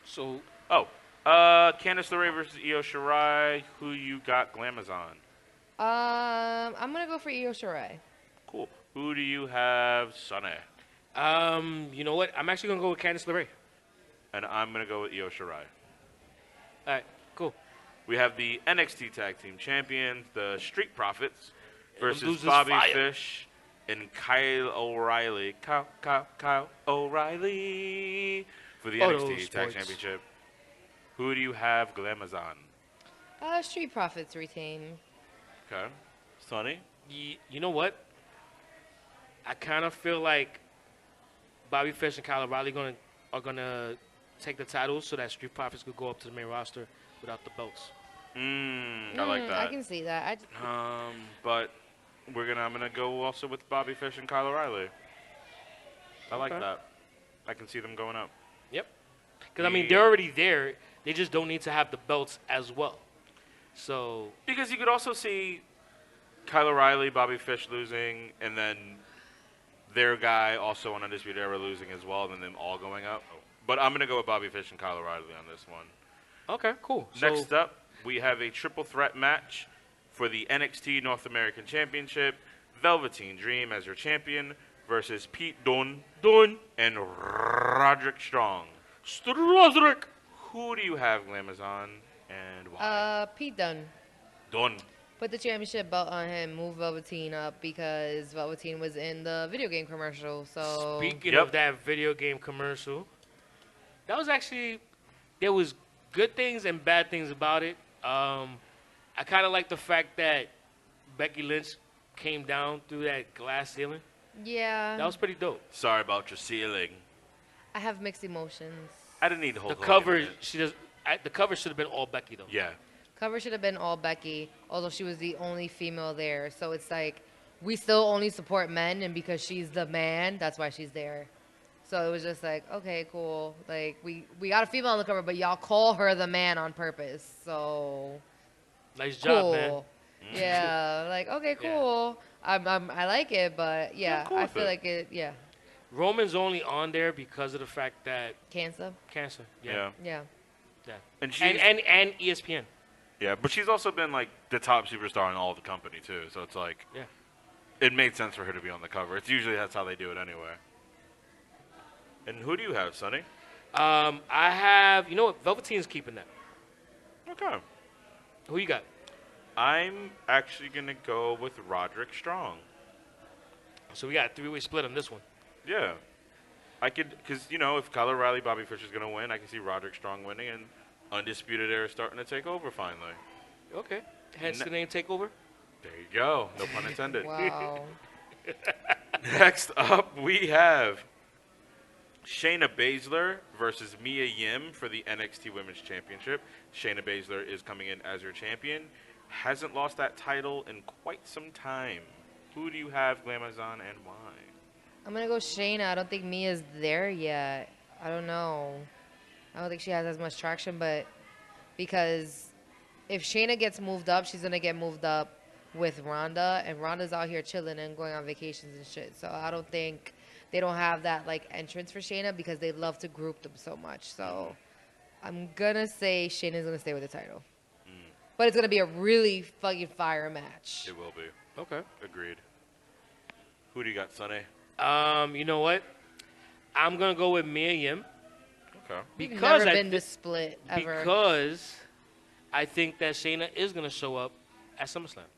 So, Oh, Candice LeRae versus Io Shirai. Who you got Glamazon? I'm gonna go for Io Shirai. Cool. Who do you have Sunny? you know what? I'm actually gonna go with Candice LeRae. And I'm going to go with Io Shirai. All right, cool. We have the NXT Tag Team Champions, the Street Profits, versus loses Bobby fire. Fish and Kyle O'Reilly. Kyle O'Reilly for the Oh, NXT those Tag sports. Championship. Who do you have Glamazon? Street Profits retain. Okay. Sonny? You know what? I kind of feel like Bobby Fish and Kyle O'Reilly are gonna take the titles so that Street Profits could go up to the main roster without the belts. I like I that. can see that. But I'm gonna go also with Bobby Fish and Kyle O'Reilly. I like Okay. that. I can see them going up. Yep. Because I mean, they're already there. They just don't need to have the belts as well. So Because you could also see Kyle O'Reilly, Bobby Fish losing, and then their guy also on Undisputed Era losing as well, and then them all going up. But I'm going to go with Bobby Fish and Kyle O'Reilly on this one. okay, cool. Next up, we have a triple threat match for the NXT North American Championship. Velveteen Dream as your champion versus Pete Dunne and Roderick Strong. Roderick. Who do you have, Glamazon, and why? Pete Dunne. Dunne. Put the championship belt on him, move Velveteen up because Velveteen was in the video game commercial. So Speaking Yep. of that video game commercial, that was actually there was good things and bad things about it. I kind of like the fact that Becky Lynch came down through that glass ceiling. yeah, That was pretty dope. Sorry about your ceiling. I have mixed emotions. I didn't need the whole The Hogan cover, in it. the cover should have been all Becky though. Yeah. Cover should have been all Becky, although she was the only female there. So it's like we still only support men, and because she's the man, that's why she's there. So it was just like, okay, cool. Like we got a female on the cover, but y'all call her the man on purpose. So Nice job, man. cool. Yeah, like okay, Yeah. cool. I like it, but yeah, cool I with feel it. like it. Yeah, Roman's only on there because of the fact that cancer. cancer. Yeah. Yeah. Yeah. And she's And ESPN. yeah, but she's also been like the top superstar in all of the company too. So it's like Yeah. it made sense for her to be on the cover. It's usually that's how they do it anyway. And who do you have, Sonny? I have, you know what? Velveteen's keeping that. Okay. Who you got? I'm actually gonna go with Roderick Strong. So we got a three-way split on this one. Yeah. I could, because, if Kyle O'Reilly, Bobby Fish is going to win, I can see Roderick Strong winning and Undisputed Era starting to take over finally. Okay. Hence Ne- the name TakeOver. There you go. No pun intended. Wow. Next up, we have Shayna Baszler versus Mia Yim for the NXT Women's Championship. Shayna Baszler is coming in as your champion. Hasn't lost that title in quite some time. Who do you have, Glamazon, and why? I'm gonna go Shayna. I don't think Mia's there yet. I don't know. I don't think she has as much traction, but because if Shayna gets moved up, she's gonna get moved up with Ronda, and Ronda's out here chilling and going on vacations and shit. So I don't think they don't have that like entrance for Shayna because they love to group them so much. So I'm gonna say Shayna's gonna stay with the title. but it's gonna be a really fucking fire match. It will be. Okay. Agreed. Who do you got, Sonny? You know what? I'm gonna go with Mia Yim Okay. We've because never I been thi- this split ever. because I think that Shayna is gonna show up at SummerSlam.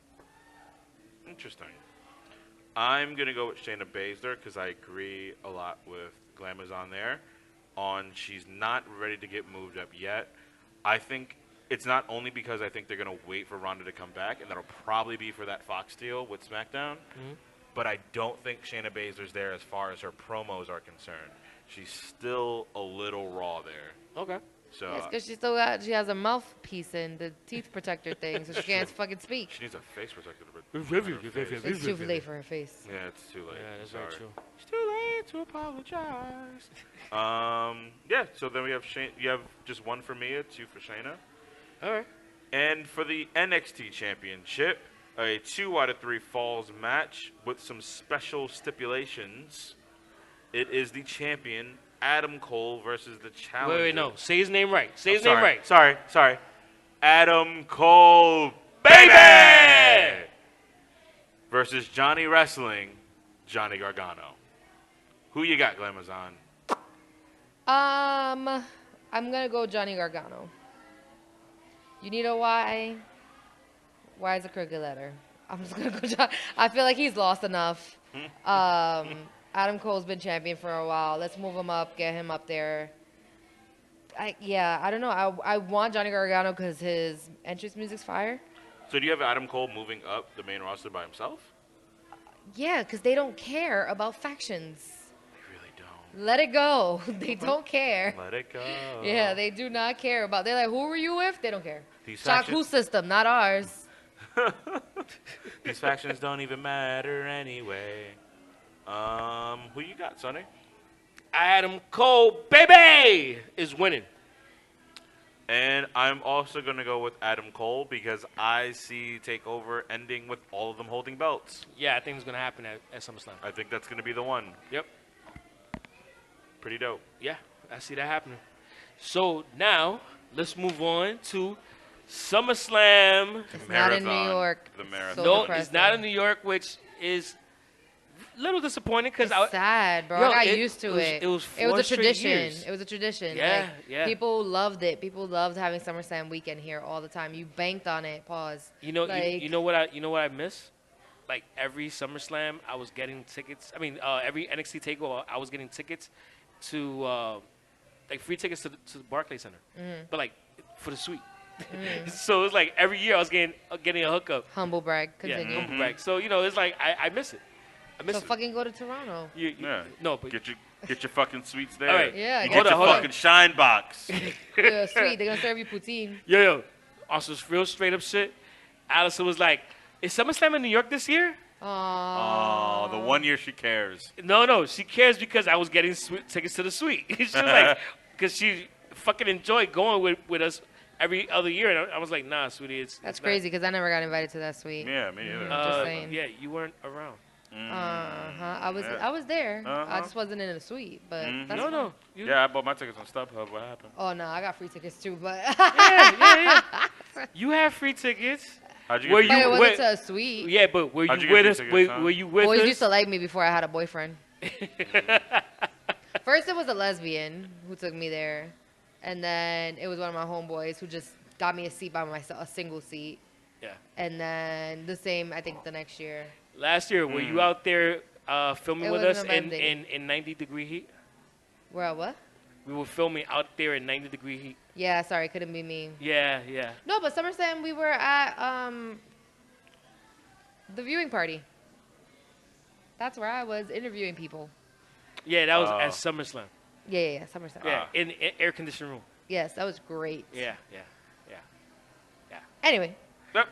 Interesting. I'm going to go with Shayna Baszler because I agree a lot with Glamazon there on she's not ready to get moved up yet. I think it's not only because I think they're going to wait for Ronda to come back, and that'll probably be for that Fox deal with SmackDown, but I don't think Shayna Baszler's there as far as her promos are concerned. She's still a little raw there. Okay. So It's because she has a mouthpiece and the teeth protector thing, so she can't fucking speak. she needs a face protector. It's too late for her face. Yeah, it's too late. Yeah, that's Sorry. very true. It's too late to apologize. Yeah. So then we have Shane. You have just one for Mia, two for Shayna, All right. and for the NXT Championship, a 2 out of 3 falls match with some special stipulations. It is the champion Adam Cole versus the challenger. Wait, no. Say his name right. Say his Sorry, name right. Sorry. Adam Cole, baby, versus Johnny Wrestling, Johnny Gargano. Who you got, Glamazon? I'm gonna go Johnny Gargano. You need a why? Why is a crooked letter? I'm just gonna go John. I feel like he's lost enough. Adam Cole's been champion for a while. Let's move him up, get him up there. I don't know. I want Johnny Gargano because his entrance music's fire. So do you have Adam Cole moving up the main roster by himself? Yeah, because they don't care about factions. They really don't. Let it go. They don't care. Let it go. Yeah, they do not care about. They're like, who were you with? They don't care. These Shaku factions, system, not ours. these factions don't even matter anyway. Who you got, Sonny? Adam Cole, baby, is winning. And I'm also going to go with Adam Cole because I see TakeOver ending with all of them holding belts. Yeah, I think it's going to happen at SummerSlam. I think that's going to be the one. Yep. Pretty dope. Yeah, I see that happening. So now, let's move on to SummerSlam. It's not in New Marathon. York. The marathon. So No, depressing. it's not in New York, which is a little disappointing because It's sad, bro. Yo, I got it used to was- it. it was It was 4 a straight tradition. years. It was a tradition. Yeah, Like, yeah. People loved it. People loved having SummerSlam weekend here all the time. You banked on it. Pause. You know, Like- you know what I miss? Like every SummerSlam, I was getting tickets. I mean, every NXT Takeover, I was getting tickets to like free tickets to the Barclays Center, but like for the suite. So it was like every year I was getting a hookup. Humble brag. Yeah, Continue. humble brag. So you know, it's like I miss it. I miss So it. fucking go to Toronto. Yeah. No, but Get your fucking sweets there. All right. Yeah, You get get Hold your on, hold on. fucking shine box. Yeah, sweet. They're gonna serve you poutine. yo, on some real straight up shit. Allison was like, "Is SummerSlam in New York this year?" Oh, the 1 year she cares. No, she cares because I was getting tickets to the suite. She was like, because she fucking enjoyed going with us every other year, and I was like, nah, sweetie, That's it's not- crazy because I never got invited to that suite. Yeah, me either. Just saying. Yeah, you weren't around. I was Yeah. I was there. I Uh-huh. just wasn't in a suite, but that's No, fine. no. You, Yeah, I bought my tickets on StubHub. What happened? Oh no, I got free tickets too, but yeah. You have free tickets. How'd you Were get but you it wait- wasn't to a suite. Yeah, but were How'd you you get with free us? tickets, huh? Were you with Boys us? used to like me before I had a boyfriend. First, it was a lesbian who took me there, and then it was one of my homeboys who just got me a seat by myself, a single seat, Yeah. and then the same I think the next year. Last year, were you out there filming It with us wasn't a bad date. in 90-degree heat? Where I what? We were filming out there in 90-degree heat. Yeah, sorry, couldn't be me. Yeah. No, but SummerSlam we were at the viewing party. That's where I was interviewing people. Yeah, that was Oh. at SummerSlam. Yeah, SummerSlam. Yeah, in air conditioned room. Yes, that was great. Yeah. Anyway, Yep.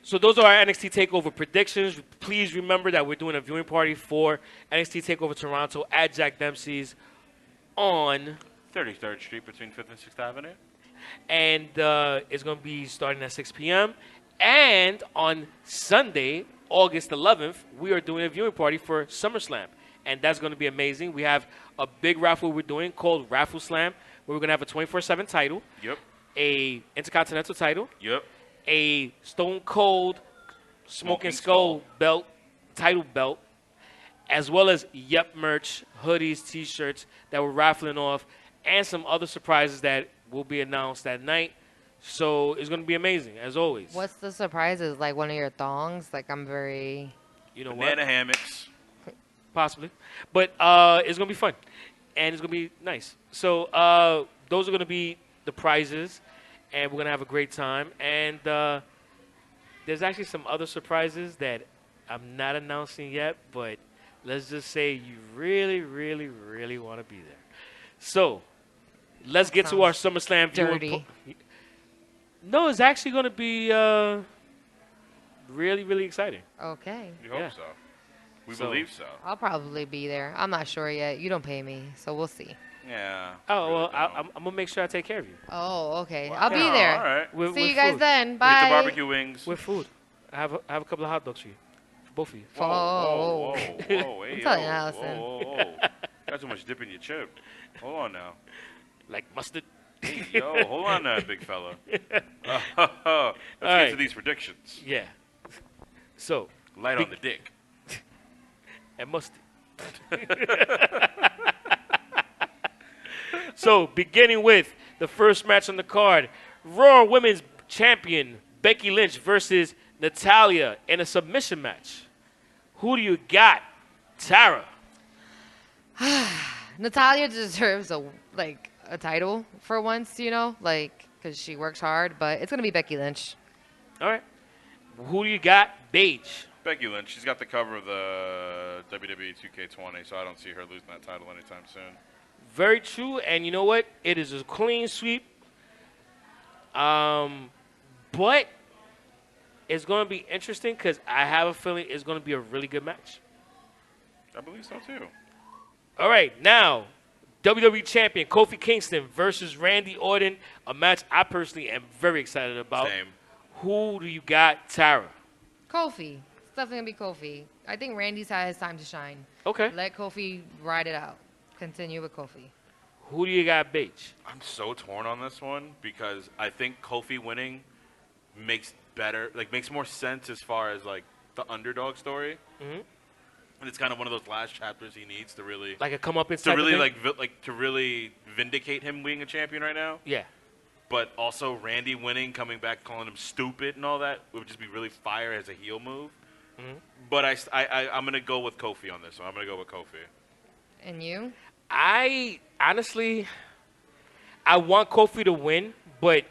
So those are our NXT TakeOver predictions. Please remember that we're doing a viewing party for NXT TakeOver Toronto at Jack Dempsey's on, 33rd Street between 5th and 6th Avenue. and it's going to be starting at 6 p.m. And on Sunday, August 11th, we are doing a viewing party for SummerSlam, and that's going to be amazing. We have a big raffle we're doing called Raffle Slam, where we're going to have a 24/7 title, Yep. a Intercontinental title, Yep. a Stone Cold Smoking Smoking Skull belt, title belt, as well as Yep merch, hoodies, T-shirts that we're raffling off, and some other surprises that will be announced that night. So it's going to be amazing, as always. What's the surprises? Like one of your thongs? Like I'm very. You know Banana what? hammocks. Possibly. But it's going to be fun, and it's going to be nice. So those are going to be the prizes, and we're going to have a great time. And there's actually some other surprises that I'm not announcing yet, but let's just say you really, really, really want to be there. So let's get to our SummerSlam viewing. Dirty. No, it's actually going to be really, really exciting. Okay. You hope Yeah. so. We So- believe so. I'll probably be there. I'm not sure yet. You don't pay me, so we'll see. Yeah. Oh, really well, don't. I'm going to make sure I take care of you. Oh, okay. Wow. I'll be All there. right. With, See with you guys food. then. We get Bye. the barbecue wings. With food. I have a couple of hot dogs for you. For both of you. Whoa, whoa, Oh. whoa, hey, I'm telling yo. Allison. Whoa, whoa, whoa. Got too much dip in your chip. Hold on now. Like mustard. Hey, yo, hold on now, big fella. Let's get right. to these predictions. Yeah. So, Light on the dick. and mustard. So, beginning with the first match on the card, Raw Women's Champion Becky Lynch versus Natalya in a submission match. Who do you got? Tara. Natalya deserves a title for once, you know, because she works hard. But it's gonna be Becky Lynch. All right. Who do you got? Paige. Becky Lynch, she's got the cover of the WWE 2K20, so I don't see her losing that title anytime soon. Very true, and you know what? It is a clean sweep. But it's going to be interesting because I have a feeling it's going to be a really good match. I believe so, too. All right, now WWE Champion Kofi Kingston versus Randy Orton, a match I personally am very excited about. Same. Who do you got, Tara? Kofi. It's definitely gonna be Kofi. I think Randy's had his time to shine. Okay. Let Kofi ride it out. Continue with Kofi. Who do you got, Paige? I'm so torn on this one because I think Kofi winning makes more sense as far as like the underdog story. Mhm. And it's kind of one of those last chapters he needs to really Like a come up to really to really vindicate him being a champion right now. Yeah. But also Randy winning, coming back, calling him stupid and all that would just be really fire as a heel move. Mhm. But I'm gonna go with Kofi on this one. I'm gonna go with Kofi. And you? I honestly, I want Kofi to win, but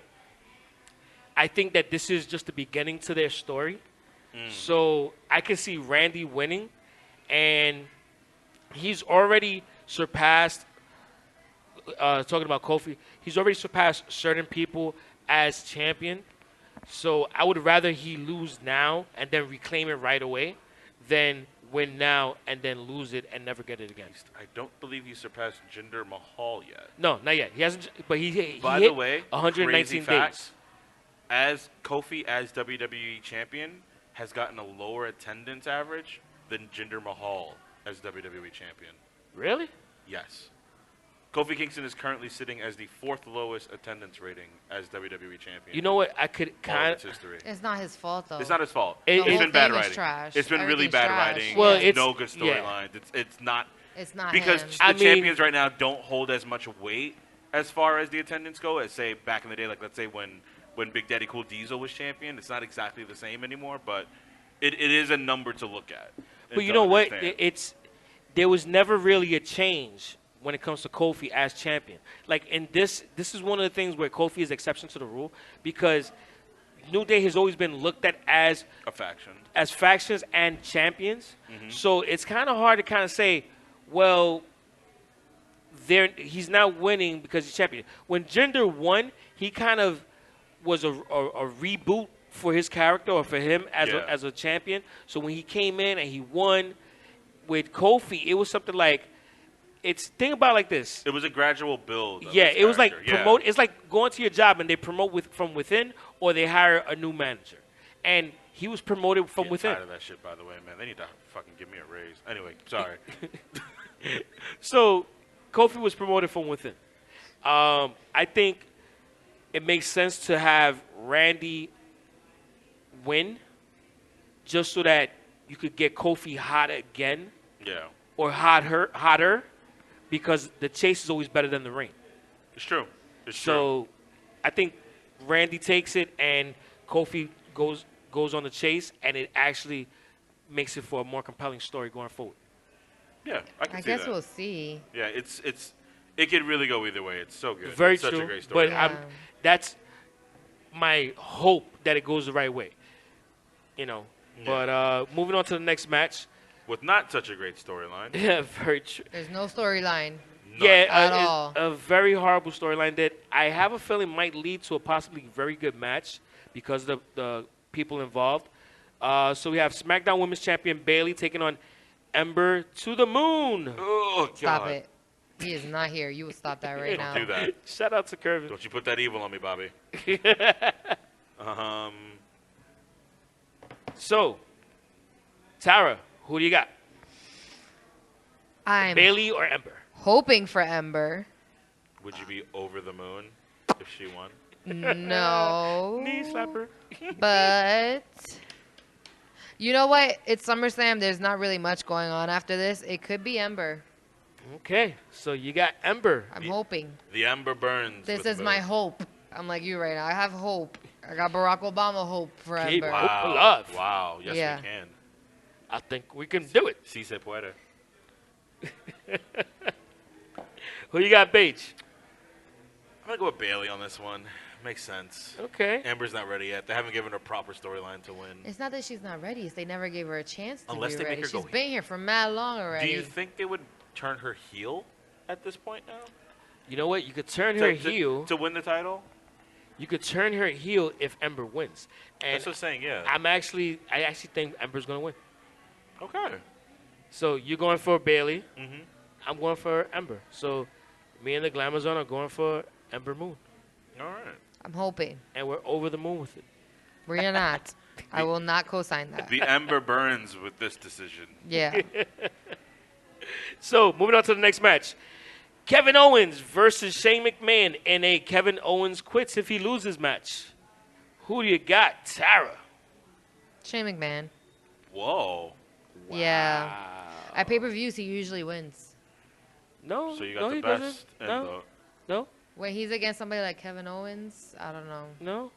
I think that this is just the beginning to their story. So I can see Randy winning, and he's already surpassed. Talking about Kofi, he's already surpassed certain people as champion. So I would rather he lose now and then reclaim it right away than win now and then lose it and never get it again. I don't believe he surpassed Jinder Mahal yet. No, not yet. He hasn't. But he By hit the way, 119 crazy fact, days. as Kofi as WWE champion has gotten a lower attendance average than Jinder Mahal as WWE champion. Really? Yes. Kofi Kingston is currently sitting as the 4th lowest attendance rating as WWE champion. You know what? I could all of kind its of. history. It's not his fault though. It's not his fault. The It's whole been bad thing is writing. trash. It's been really Everything's bad trash. writing. Well, There's it's- no good yeah. storylines. It's not It's not because him. the I mean- champions right now don't hold as much weight as far as the attendance go as say back in the day. Like let's say when Big Daddy Cool Diesel was champion, it's not exactly the same anymore, but it is a number to look at. But you know what? There was never really a change when it comes to Kofi as champion. Like in this is one of the things where Kofi is exception to the rule because New Day has always been looked at as a faction. factions and champions. So it's kind of hard to kind of say, well, he's not winning because he's champion. When Jinder won, he kind of was a reboot for his character or for him as a champion. So when he came in and he won with Kofi, it was something like, think about it like this. It was a gradual build. Of Yeah, his it was like character. promote. It's like going to your job and they promote from within, or they hire a new manager. And he was promoted from Getting within. tired of that shit, by the way, man. They need to fucking give me a raise. Anyway, sorry. So Kofi was promoted from within. I think it makes sense to have Randy win just so that you could get Kofi hot again Yeah, or hotter because the chase is always better than the ring. it's true. It's true. So I think Randy takes it and Kofi goes on the chase, and it actually makes it for a more compelling story going forward. Yeah, I can I see guess that. we'll see. Yeah, it could really go either way. It's so good. Very it's true. Such a great story. But Yeah. that's my hope that it goes the right way. Yeah. But moving on to the next match. With not such a great storyline. Yeah, very true. There's no storyline. Yeah, At it's all. a very horrible storyline that I have a feeling might lead to a possibly very good match because of the people involved. So we have SmackDown Women's Champion Bayley taking on Ember to the moon. Oh, God. Stop it. He is not here. You will stop that right now. Don't do that. Shout out to Curvin. Don't you put that evil on me, Bobby. So, Tara, who do you got? I'm Bayley or Ember? hoping for Ember. Would you be over the moon if she won? No. Knee slapper. But you know what? It's SummerSlam. There's not really much going on after this. It could be Ember. Okay, so you got Ember. I'm hoping. The Ember burns. This with is my Moon. hope. I'm like you right now. I have hope. I got Barack Obama hope for Keep Ember. hope. Wow. Love. Wow. Yes, Yeah. we can. I think we can do it. Si se puede. Who you got, Paige? I'm going to go with Bailey on this one. Makes sense. Okay. Ember's not ready yet. They haven't given her a proper storyline to win. It's not that she's not ready. It's they never gave her a chance to Unless be they make ready. her She's go been here for mad long already. Do you think they would turn her heel at this point now? You know what? You could turn her heel. To win the title? You could turn her heel if Ember wins. And That's what I'm saying, yeah. I actually think Ember's gonna win. Okay. So you're going for Bailey. Mm-hmm. I'm going for Ember. So me and the Glamour Zone are going for Ember Moon, All right. I'm hoping. and we're over the moon with it. We're not. I will not co-sign that. The Ember burns with this decision. Yeah. So moving on to the next match. Kevin Owens versus Shane McMahon in a Kevin Owens quits if he loses match. Who do you got, Tara? Shane McMahon. Whoa. Yeah. At pay-per-views, he usually wins. No. So you got no, the he best doesn't. and No. No. When he's against somebody like Kevin Owens, I don't know. No.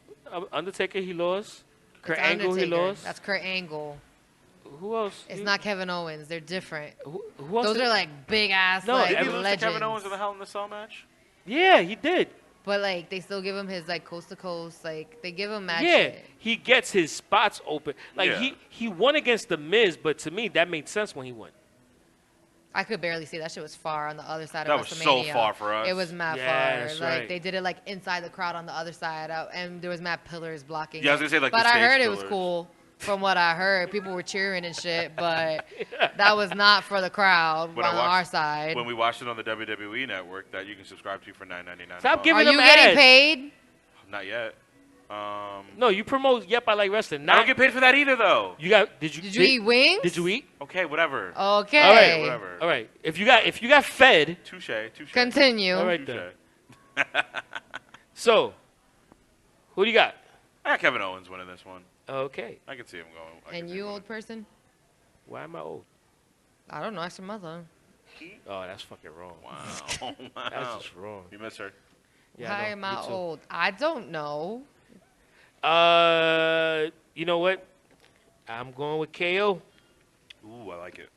Undertaker, he lost. Kurt It's Angle, he Undertaker. lost. That's Kurt Angle. Who else? It's not Kevin Owens. They're different. Who else? Those are like big ass No, like Did he lose legends. to Kevin Owens in the Hell in the Cell match? Yeah, he did. But like they still give him his like coast to coast. Like they give him match. Yeah, shit. he gets his spots open. Like Yeah. he won against the Miz, but to me that made sense when he won. I could barely see that shit was far on the other side That of was WrestleMania. so far for us. It was mad Yeah, far. that's Like right. they did it like inside the crowd on the other side, and there was mad pillars blocking. Yeah, I was it. gonna say, like, but the I stage heard it was pillars. cool. From what I heard, people were cheering and shit, but that was not for the crowd When I on watched- our side. When we watched it on the WWE network that you can subscribe to for $9.99. Stop a giving Are them you getting ads. paid? Not yet. No, you promote Yep, I Like Wrestling. I Not, don't get paid for that either, though. you got. Did you? Did you eat wings? Did you eat? Okay, whatever. Okay. All right, Whatever. All right. If you got fed. Touche. Continue. All right Touche. then. So, who do you got? I got Kevin Owens winning this one. Okay. I can see him going. I can And see you, him old person? Why am I old? I don't know. Ask your mother. Oh, that's fucking wrong. winning. Wow. That's just wrong. You miss her. Yeah, Why I know. am I Me too. old? I don't know. You know what? I'm going with KO. Ooh, I like it.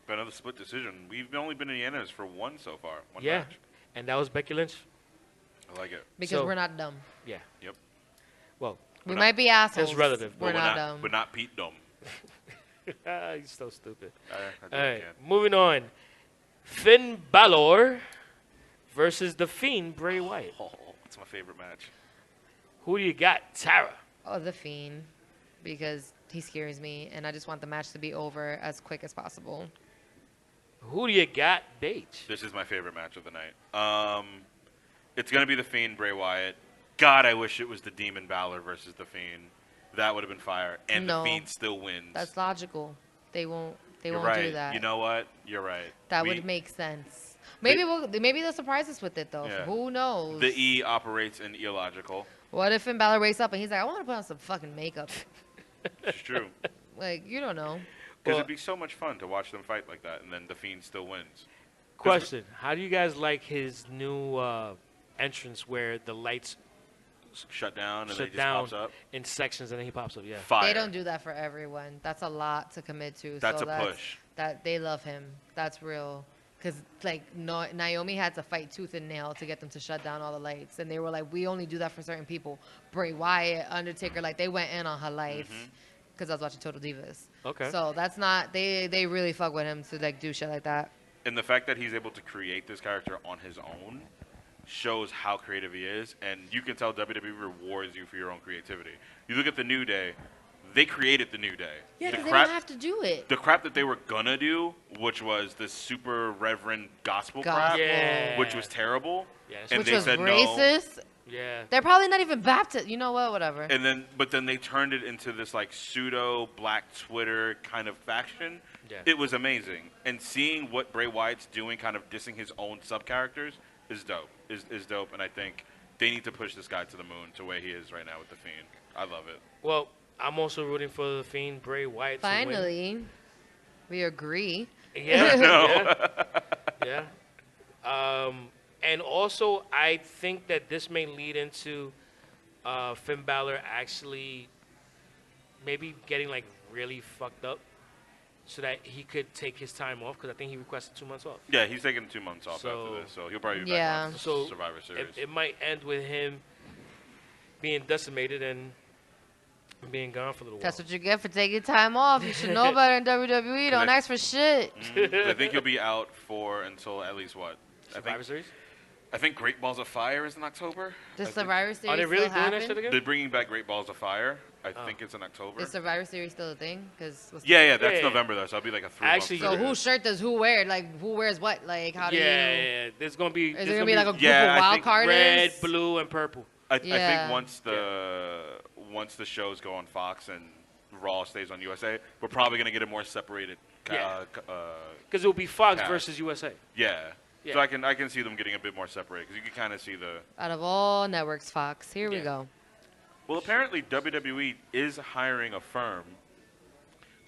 But another split decision. We've only been in the Yannis for one so far. One Yeah, match. and that was Becky Lynch. I like it. Because So- we're not dumb. Yeah. Yep. Well, We not- might be assholes. relative, We're but not dumb. But not Pete Dumb. you're so stupid. I do All what I right, can. moving on. Finn Balor versus The Fiend Bray Wyatt. Oh, that's my favorite match. Who do you got, Tara? Oh, the Fiend. Because he scares me, and I just want the match to be over as quick as possible. Who do you got, Paige? This is my favorite match of the night. It's gonna be the Fiend Bray Wyatt. God, I wish it was the Demon Balor versus the Fiend. That would have been fire, and No. the Fiend still wins. That's logical. They won't. They You're won't right. do that. You know what? You're right. that We- would make sense. Maybe maybe they'll surprise us with it though. Yeah. Who knows? The E operates in illogical. What if Finn Balor wakes up and he's like, I want to put on some fucking makeup. It's true. Like, you don't know. Because Well- it'd be so much fun to watch them fight like that, and then the Fiend still wins. Question: how do you guys like his new entrance where the lights Shut down, and then shut he just down pops up. in sections and then he pops up? Yeah. Fire. They don't do that for everyone. That's a lot to commit to. That's so a push. That they love him. That's real. Because, like, Naomi had to fight tooth and nail to get them to shut down all the lights. And they were like, we only do that for certain people. Bray Wyatt, Undertaker, like, they went in on her life. Because I was watching Total Divas. Okay. So that's not, they really fuck with him to, like, do shit like that. And the fact that he's able to create this character on his own shows how creative he is. And you can tell WWE rewards you for your own creativity. You look at the New Day. They created the New Day. Yeah, the because they crap, don't have to do it. the crap that they were gonna do, which was the super reverend gospel crap, Yeah. which was terrible. Yeah, and Which they was said no. racist. Yeah. They're probably not even Baptist. You know what? Whatever. But then they turned it into this like pseudo Black Twitter kind of faction. Yeah. It was amazing, and seeing what Bray Wyatt's doing, kind of dissing his own sub characters, is dope. Is dope, and I think they need to push this guy to the moon to where he is right now with the Fiend. I love it. Well, I'm also rooting for the Fiend Bray Wyatt. to win. Finally, we agree. Yeah. No. Yeah. And also, I think that this may lead into Finn Balor actually maybe getting like really fucked up, so that he could take his time off. Because I think he requested 2 months off. Yeah, he's taking 2 months off So- after this, so he'll probably be Yeah. back on So Survivor Series. it might end with him being decimated and being gone for a little while. That's what you get for taking time off. You should know better in WWE. Don't ask for shit. I think he'll be out for until at least what? Survivor Series. I think Great Balls of Fire is in October. The I think- Survivor Series Are they really still doing happen? that shit again? They're bringing back Great Balls of Fire. I Oh. think it's in October. Is Survivor Series still a thing? Cause Yeah, that's Yeah. November though, so it'll be like a 3 Actually- So whose shirt does who wear? Like who wears what? Like how do you? Yeah. There's gonna be. Is there's there gonna be like a group Yeah, of I wild think carders? red, blue, and purple. I Yeah. think once the shows go on Fox and Raw stays on USA, we're probably gonna get a more separated. Yeah. Because it will be Fox Yeah. versus USA. Yeah. Yeah. So I can see them getting a bit more separated because you can kind of see the. Out of all networks, Fox. Here we Yeah. go. Well, apparently WWE is hiring a firm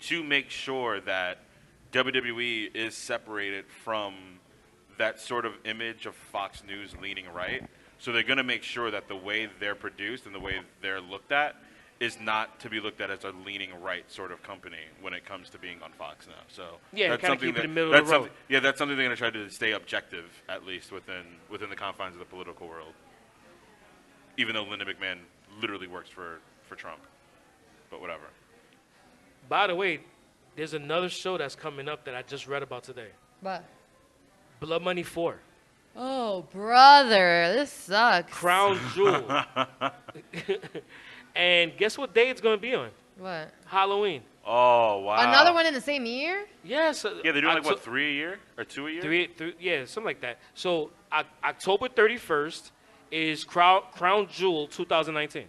to make sure that WWE is separated from that sort of image of Fox News leaning right. So they're going to make sure that the way they're produced and the way they're looked at is not to be looked at as a leaning right sort of company when it comes to being on Fox now. So Yeah, that's kinda something keep it that, in the middle of that's the road. something- Yeah, that's something they're going to try to stay objective, at least within the confines of the political world. Even though Linda McMahon literally works for Trump, but whatever. By the way, there's another show that's coming up that I just read about today. But Blood Money 4. oh brother, this sucks. Crown Jewel. And guess what day it's going to be on? What? Halloween. Oh wow! Another one in the same year? Yes. Yeah, they're doing like what, 3 a year or 2 a year? Yeah, something like that. So October 31st is Crown Jewel 2019.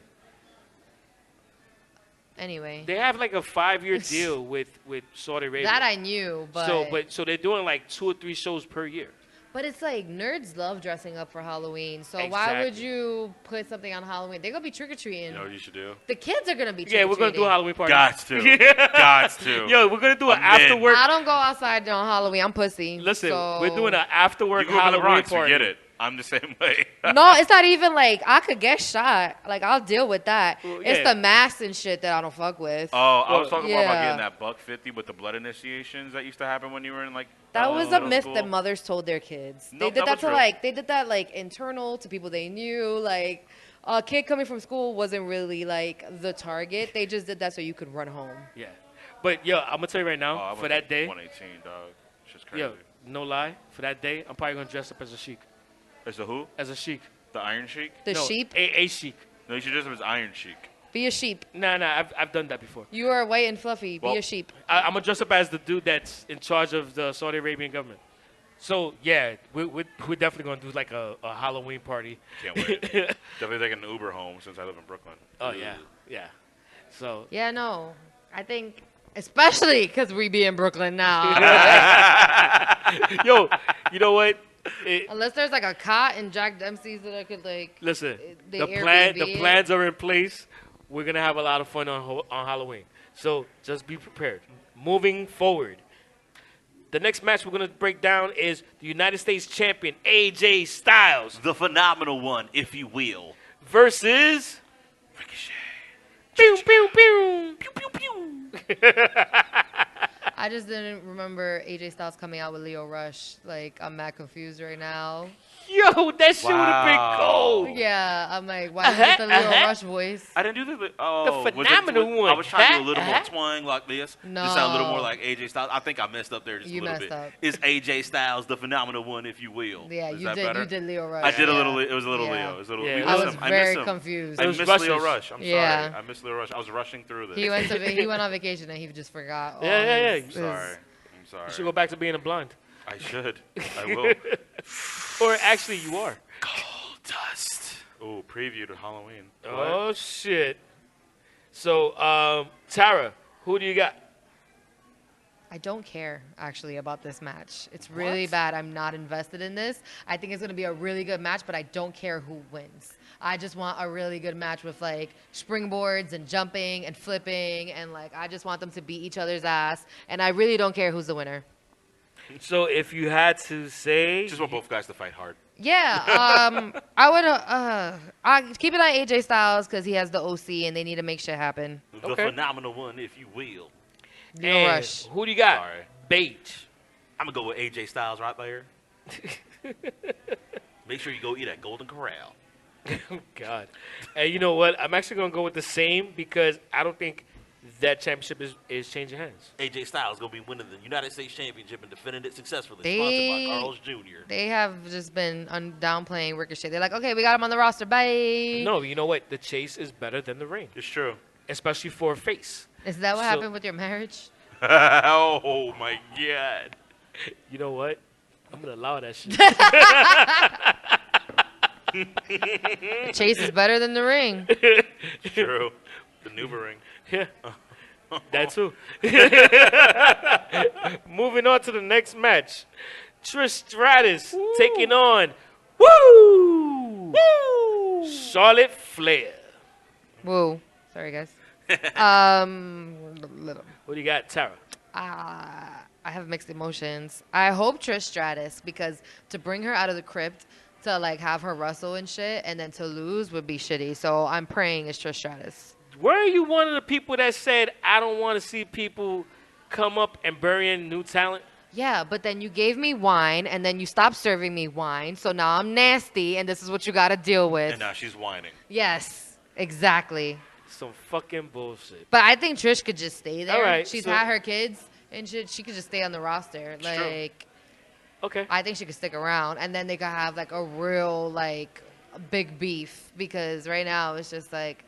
Anyway, They have like a 5-year deal with Saudi Arabia. that I knew, but So they're doing like 2 or 3 shows per year. but it's like nerds love dressing up for Halloween. So why would Exactly. you put something on Halloween? They're gonna be trick or treating. You know what you should do? The kids are gonna be trick Yeah, or we're gonna do a Halloween party. Gots to. Gots to. Yo, we're gonna do an I'm after in. work. I don't go outside on Halloween. I'm pussy. Listen, so- we're doing an after You work grew up in the Halloween Bronx, you party. get it. I'm the same way. No, it's not even like I could get shot. Like I'll deal with that. Well, It's yeah. the masks and shit that I don't fuck with. Oh, I was talking more about Yeah. getting that $150 with the blood initiations that used to happen when you were in like. That was a middle myth school. that mothers told their kids. They Nope, did that that was to real. like they did that like internal to people they knew. Like a kid coming from school wasn't really like the target. They just did that so you could run home. Yeah, but yo, I'm gonna tell you right Oh, now, I was for that like day, 118, dog. It's just crazy. yo, no lie, for that day, I'm probably gonna dress up as a sheik. Is the who? As a sheik. The Iron Sheik? The No, sheep, A sheik. No, you should dress up as Iron Sheik. be a sheep. Nah, I've done that before. You are white and fluffy. Be Well- a sheep. I'm gonna dress up as the dude that's in charge of the Saudi Arabian government. So yeah, we're definitely gonna do like a Halloween party. Can't wait. Definitely taking an Uber home since I live in Brooklyn. Oh yeah. So Yeah, no. I think especially because we be in Brooklyn now. yo, you know what? Unless there's like a cot in Jack Dempsey's that I could like. Listen, The the Airbnb. plans are in place. we're gonna have a lot of fun on Halloween. So just be prepared. Moving forward, the next match we're gonna break down is the United States Champion AJ Styles The phenomenal one, if you will. versus Ricochet. pew pew pew pew pew pew. I just didn't remember AJ Styles coming out with Leo Rush. Like, I'm mad confused right now. Yo, that shit would have been Wow. cold. Yeah, I'm like, why did you get the Leo Rush voice? I didn't do the oh, was it- phenomenal was- one. I was trying to do a little more twang like this. No. Just sound a little more like AJ Styles. I think I messed up there just You a little messed bit. up. Is AJ Styles the phenomenal one, if you will? Yeah, Is you that did. better? You did Leo Rush. I did a yeah. little. It was a little Yeah. Leo. It was a little. Yeah, we it I missed was him. very missed him. confused. I It was missed Leo rushes. Rush. I'm Yeah. sorry. I missed Leo Rush. I was rushing through this. He went on vacation and he just forgot. all Yeah. his- I'm his- sorry. I'm sorry. You should go back to being a blonde. I should. I will. Or actually, you are. Gold dust. Oh, preview to Halloween. Oh shit. So, Tara, who do you got? I don't care actually about this match. It's really bad. I'm not invested in this. I think it's going to be a really good match, but I don't care who wins. I just want a really good match with like springboards and jumping and flipping and like I just want them to beat each other's ass and I really don't care who's the winner. So, if you had to say, Just want both guys to fight hard. Yeah, I would I keep it on AJ Styles cuz he has the OC and they need to make shit happen. The Okay. phenomenal one, if you will. Leo and Rush. who do you got? Sorry. Beige. I'm gonna go with AJ Styles right there. Make sure you go eat at Golden Corral. Oh, God. And you know what? I'm actually going to go with the same because I don't think that championship is changing hands. AJ Styles gonna be winning the United States Championship and defending it successfully. They- Sponsored by Carl's Jr. They have just been downplaying Ricochet. They're like, "Okay, we got him on the roster. Bye." No, you know what? The chase is better than the ring, It's true. especially for a face. Is that what So- happened with your marriage? Oh my God. You know what? I'm going to allow that shit. The chase is better than the ring. True. The Nuba ring. Yeah. That too. Moving on to the next match. Trish Stratus taking on Charlotte Flair. Whoa. Sorry, guys. What do you got, Tara? I have mixed emotions. I hope Trish Stratus because to bring her out of the crypt to like have her wrestle and shit and then to lose would be shitty. So I'm praying it's Trish Stratus. Were you one of the people that said, I don't want to see people come up and bury in new talent? Yeah, but then you gave me wine and then you stopped serving me wine. So now I'm nasty and this is what you got to deal with. And now she's whining. Yes, exactly. Some fucking bullshit. But I think Trish could just stay there. All right, She's so- had her kids and shit. She could just stay on the roster. true. Like, Okay. I think she could stick around, and then they could have like a real like big beef because right now it's just like,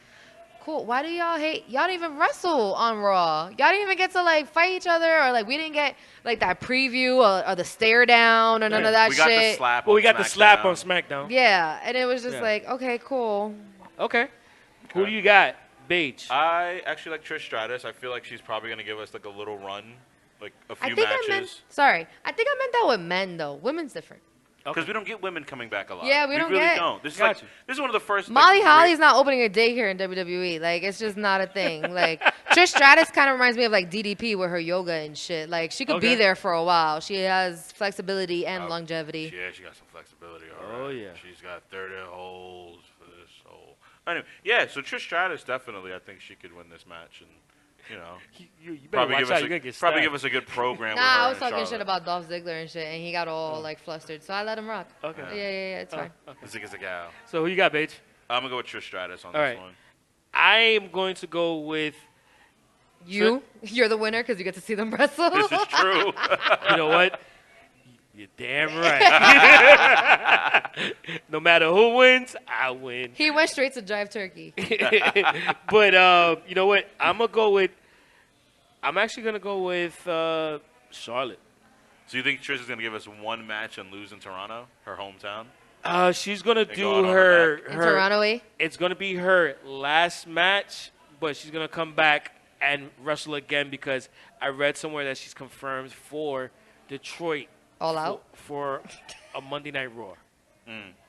cool. Why do y'all hate? Y'all don't even wrestle on Raw. Y'all didn't even get to like fight each other, or like we didn't get like that preview or the stare down or none of that we shit. got the slap. Well, on we got the slap SmackDown. on SmackDown. Yeah, and it was just Yeah. like, okay, cool. Okay. Who do you got? Beige. I actually like Trish Stratus. I feel like she's probably gonna give us like a little run, like a few I think matches. I meant. Sorry, I think I meant that with men though. Women's different. Because we don't get women coming back a lot. Yeah, we don't really get- don't. This is Gotcha. this is one of the first. Molly like, Holly's not opening a daycare in WWE. Like, it's just not a thing. Like, Trish Stratus kind of reminds me of, like, DDP with her yoga and shit. Like, she could Okay. be there for a while. She has flexibility and longevity. Yeah, she got some flexibility. Oh, already. yeah. She's got 30 holes for this hole. Anyway, yeah. So Trish Stratus definitely, I think she could win this match, and you know, You better probably watch give out. us You're going to get probably stabbed. give us a good program. Nah, with her I was and talking Charlotte. shit about Dolph Ziggler and shit, and he got all, like, flustered. So I let him rock. Okay. Yeah, it's fine. Zigga zigga. So who you got, Beige? I'm gonna go with Trish Stratus on All this right. one. I am going to go with, You're the winner because you get to see them wrestle. This is true. you know what? You're damn right. No matter who wins, I win. He went straight to Drive Turkey. But you know what? I'm actually gonna go with Charlotte. So you think Trish is gonna give us one match and lose in Toronto, her hometown? She's gonna go do out on her. her In Toronto, eh? It's gonna be her last match, but she's gonna come back and wrestle again because I read somewhere that she's confirmed for Detroit All out? for a Monday Night Raw.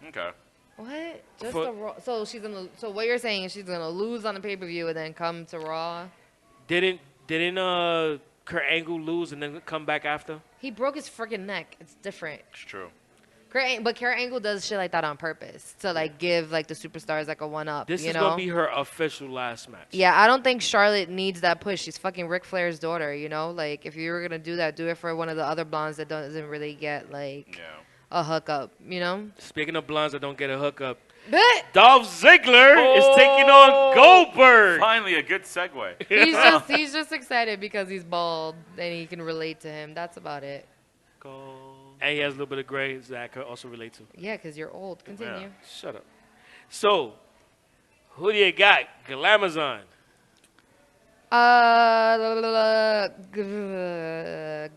Okay. What? Just For- the Raw. So she's gonna. So what you're saying is she's gonna lose on the pay-per-view and then come to Raw. Didn't Kurt Angle lose and then come back after? He broke his freaking neck. It's different. It's true. But Kurt Angle does shit like that on purpose to like give like the superstars like a one up. This you is know? gonna be her official last match. Yeah, I don't think Charlotte needs that push. She's fucking Ric Flair's daughter, you know? Like, if you were going to do that, do it for one of the other blondes that doesn't really get, like, Yeah. a hookup, you know? Speaking of blondes that don't get a hookup, But Dolph Ziggler is taking on Goldberg. Finally, a good segue. he's just excited because he's bald and he can relate to him. That's about it. And he has a little bit of gray Zach could also relate to. Yeah, because you're old. Continue. Shut up. So, who do you got? Glamazon.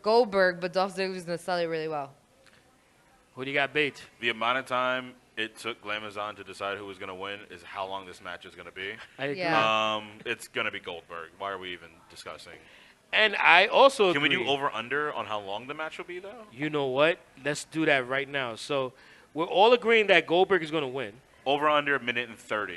Goldberg, but Dolph Ziggler's going to sell it really well. Who do you got, Bates? The amount of time it took Glamazon to decide who was going to win is how long this match is going to be. I agree. Yeah. It's going to be Goldberg. Why are we even discussing? And I also Can we agree. do over-under on how long the match will be, though? You know what? Let's do that right now. So, we're all agreeing that Goldberg is going to win. Over-under a minute and 30.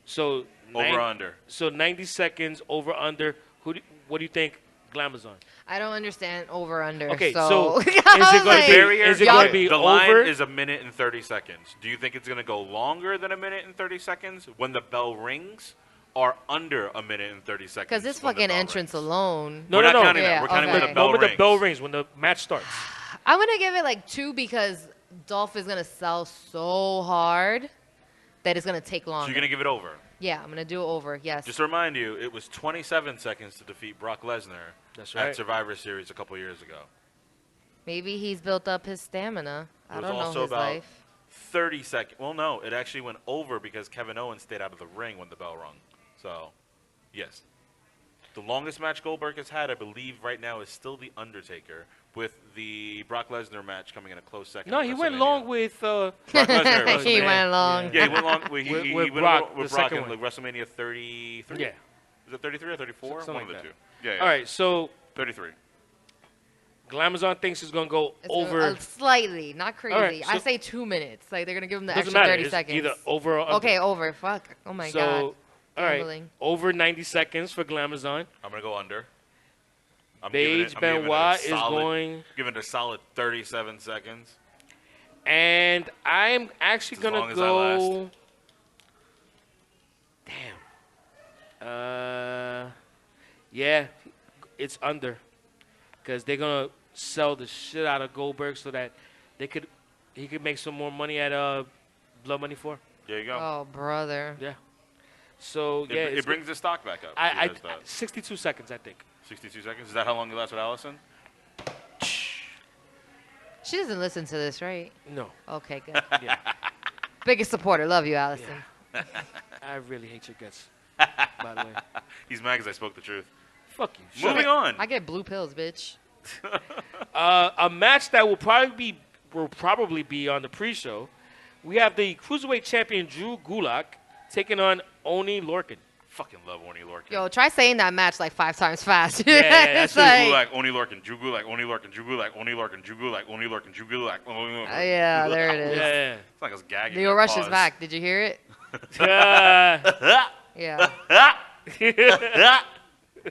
So, Over-under. So 90 seconds over under. What do you think, Glamazon? I don't understand over under. Okay, so, so is it I was gonna be- Barrier, is it y'all- gonna be the over? line is a minute and 30 seconds. Do you think it's going to go longer than a minute and 30 seconds when the bell rings, or under a minute and 30 seconds? Because this when the fucking bell entrance rings? alone. No, We're no, not no. counting Yeah, that. We're counting okay. when The the bell moment rings. the bell rings, when the match starts. I'm going to give it like 2 because Dolph is going to sell so hard that it's going to take So longer. you're going to give it over. Yeah, I'm going to do it over. Yes. Just to remind you, it was 27 seconds to defeat Brock Lesnar That's right. at Survivor Series a couple years ago. Maybe he's built up his stamina. It I was don't know also his about life. 30 seconds. Well, no, it actually went over because Kevin Owens stayed out of the ring when the bell rung. So, yes. The longest match Goldberg has had, I believe, right now is still The Undertaker, with the Brock Lesnar match coming in a close second. No, at he went WrestleMania. long with. Brock Lesnar. He WrestleMania. went long. Yeah, he went long. He With went Brock, with the Brock second in one. like WrestleMania 33. Yeah. Is it 33 or 34? Something One of the like two. that. Yeah. All right, so 33. Glamazon thinks it's gonna go It's gonna- over. slightly, not crazy. right, I so- say 2 minutes. Like they're gonna give him the Doesn't extra matter. 30 It's seconds. either over or under. Okay, over. Fuck. Oh my so, god. all right, Gambling. over 90 seconds for Glamazon. I'm going to go under. Paige Benoit is going, Giving it a solid 37 seconds. and I'm actually As gonna long as I last. go. Damn. Yeah, it's under, because they're gonna sell the shit out of Goldberg so that he could make some more money at Blood Money 4. There you go. Oh, brother. Yeah. So yeah, It brings the stock back up. I It does that. 62 seconds, I think. 62 seconds. Is that how long you last with Allison? She doesn't listen to this, right? No. Okay, good. Yeah. Biggest supporter. Love you, Allison. I really hate your guts. By the way, He's mad because I spoke the truth. fuck you. Shut Moving up. on. I get blue pills, bitch. A match that will probably be on the pre-show. We have the cruiserweight champion Drew Gulak taking on Oni Lorcan. Fucking love Oni Lorcan. Yo, try saying that match like 5 times fast. Yeah, it's that's Drew like, Gulak, Oni Lorcan, Drew Gulak, Oni Lorcan, Drew Gulak, Oni Lorcan, Drew Gulak, Oni Lorcan, Drew Gulak. yeah, there it is. Yeah. It's like I was gagging. Leo there. Rush is Pause. back. Did you hear it? Yeah.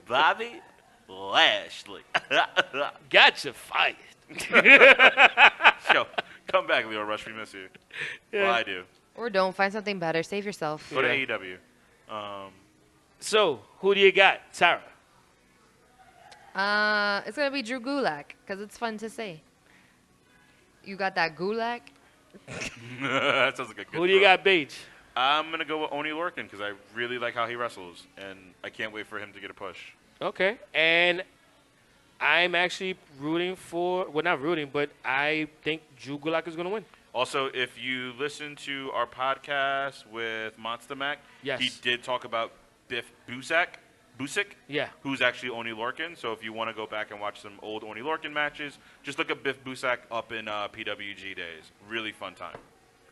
Bobby Lashley. Gotcha fired. Yo, come back, Leo Rush. We miss you. Well, I do. Or don't. Find something better. Save yourself. Go to Yeah. AEW. So, who do you got, Tara? It's going to be Drew Gulak because it's fun to say. You got that Gulak? That sounds like a good Who do you throw. got, Paige? I'm going to go with Oni Lorcan because I really like how he wrestles, and I can't wait for him to get a push. Okay. And I'm actually rooting for, well, not rooting, but I think Drew Gulak is going to win. Also, if you listen to our podcast with Monster Mac, Yes. he did talk about Biff Busick, Yeah. who's actually Oni Lorcan. So if you want to go back and watch some old Oni Lorcan matches, just look up Biff Busick up in PWG days. Really fun time.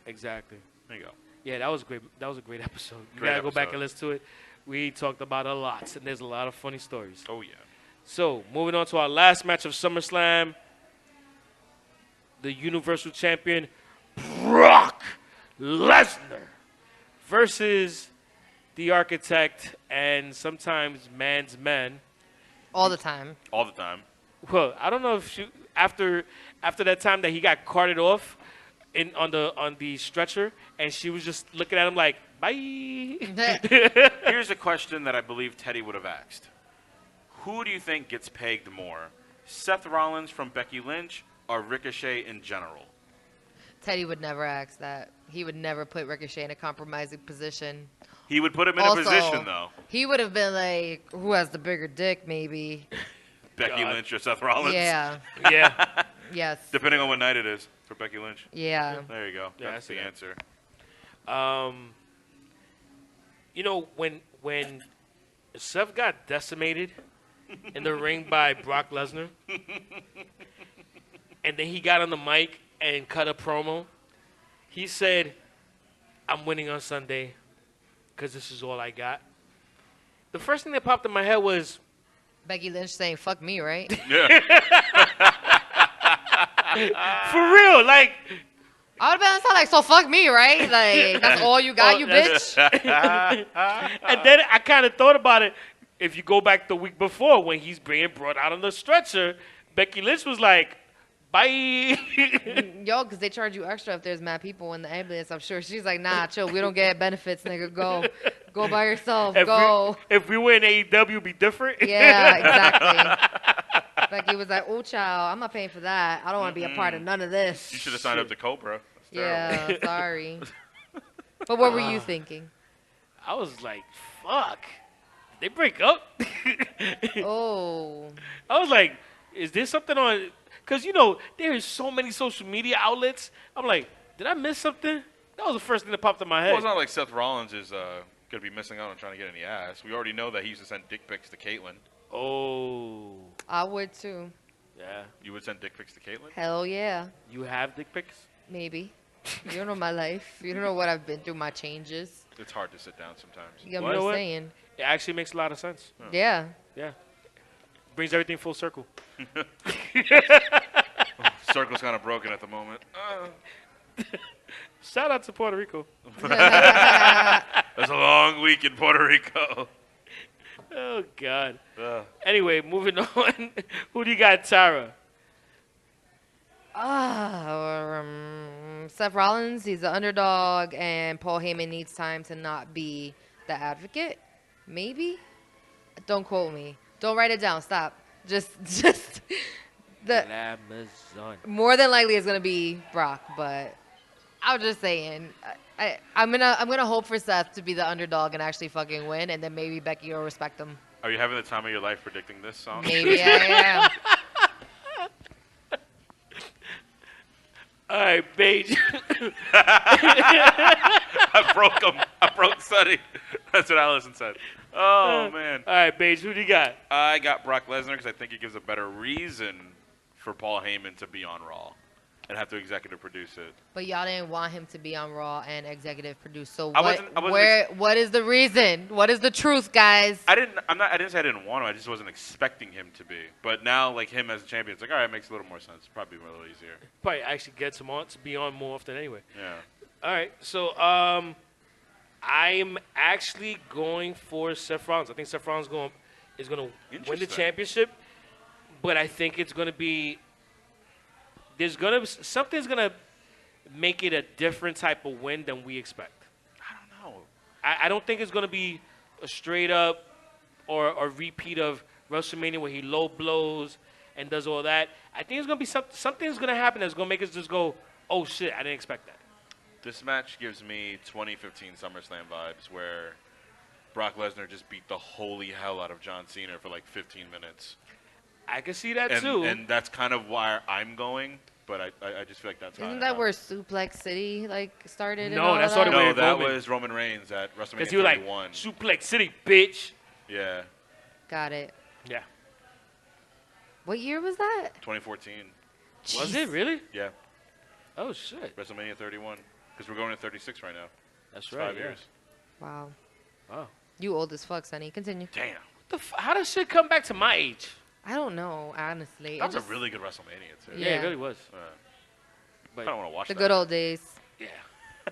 Exactly. There you go. Yeah, that was great. That was a great episode. You Great gotta go back episode. and listen to it. We talked about a lot, and there's a lot of funny stories. Oh, yeah. So, moving on to our last match of SummerSlam, the Universal Champion Brock Lesnar versus the Architect and sometimes Man's Man. All the time. All the time. Well, I don't know if after that time that he got carted off on the stretcher, and she was just looking at him like, bye. Here's a question that I believe Teddy would have asked. Who do you think gets pegged more? Seth Rollins from Becky Lynch or Ricochet in general? Teddy would never ask that. He would never put Ricochet in a compromising position. He would put him in Also, a position, though. He would have been like, who has the bigger dick, maybe? Becky Lynch or Seth Rollins? Yeah. Yeah. Yes. Depending on what night it is for Becky Lynch. Yeah. There you go. Yeah, That's the that. answer. You know, when Seth got decimated in the ring by Brock Lesnar, and then he got on the mic and cut a promo, he said, I'm winning on Sunday because this is all I got. The first thing that popped in my head was, Becky Lynch saying, fuck me, right? Yeah. for real, like, I would have been like, so fuck me, right? Like, that's all you got, you bitch? and then I kind of thought about it. If you go back the week before when he's being brought out on the stretcher, Becky Lynch was like, bye. Yo, because they charge you extra if there's mad people in the ambulance. I'm sure she's like, nah, chill. We don't get benefits, nigga. Go. Go by yourself. Go. If we were in AEW, it'd be different. Yeah, exactly. Becky was like, oh, child, I'm not paying for that. I don't want to be a part of none of this. You should have signed up to Cobra. That's terrible. Yeah, sorry. But what were you thinking? I was like, fuck. Did they break up? Oh. I was like, is there something on? Because, you know, there is so many social media outlets. I'm like, did I miss something? That was the first thing that popped in my head. Well, it's not like Seth Rollins is going to be missing out on trying to get any ass. We already know that he used to send dick pics to Caitlyn. Oh. I would, too. Yeah. You would send dick pics to Caitlyn? Hell yeah. You have dick pics? Maybe. You don't know my life. You don't know what I've been through, my changes. It's hard to sit down sometimes. You get You what know I'm what? saying? It actually makes a lot of sense. Yeah. Yeah. Brings everything full circle. Circle's kind of broken at the moment. Shout out to Puerto Rico. That's a long week in Puerto Rico. Oh, God. Ugh. Anyway, moving on. Who do you got, Tara? Seth Rollins, he's the underdog, and Paul Heyman needs time to not be the advocate. Maybe? Don't quote me. Don't write it down. Stop. Just the Amazon. more than likely it's gonna be Brock, but I'm just saying. I'm gonna hope for Seth to be the underdog and actually fucking win, and then maybe Becky will respect him. Are you having the time of your life predicting this song? Maybe I am. All right, Paige. I broke him. I broke Sonny. That's what Allison said. Oh, man. All right, Paige, who do you got? I got Brock Lesnar because I think it gives a better reason for Paul Heyman to be on Raw and have to executive produce it. But y'all didn't want him to be on Raw and executive produce. So I what? wasn't What is the reason? What is the truth, guys? I didn't say I didn't want him. I just wasn't expecting him to be. But now, like, him as a champion, it's like, all right, it makes a little more sense. Probably a little easier. Probably actually gets him on to be on more often anyway. Yeah. All right, so I'm actually going for Seth Rollins. I think Seth Rollins is going to win the Interesting. championship, but I think it's going to be something's going to make it a different type of win than we expect. I don't know. I don't think it's going to be a straight up or a repeat of WrestleMania where he low blows and does all that. I think it's going to be something's going to happen that's going to make us just go, oh shit, I didn't expect that. This match gives me 2015 SummerSlam vibes where Brock Lesnar just beat the holy hell out of John Cena for like 15 minutes. I can see that And, too. and that's kind of why I'm going, but I just feel like that's how Isn't I that am. where Suplex City started? No, and all that of started that? with No, that Roman. was Roman Reigns at WrestleMania Because he was like, 31. Suplex City, bitch. Yeah, Got it. Yeah. What year was that? 2014. Was it really? Yeah, Oh, shit. WrestleMania 31. Because we're going to 36 right now. That's It's right. 5 years. Wow. Wow. You old as fuck, Sonny. Continue. Damn. How does shit come back to my age? I don't know, honestly. That was a really good WrestleMania, too. Yeah, Yeah. it really was. I But don't want to watch The that. good old days. yeah.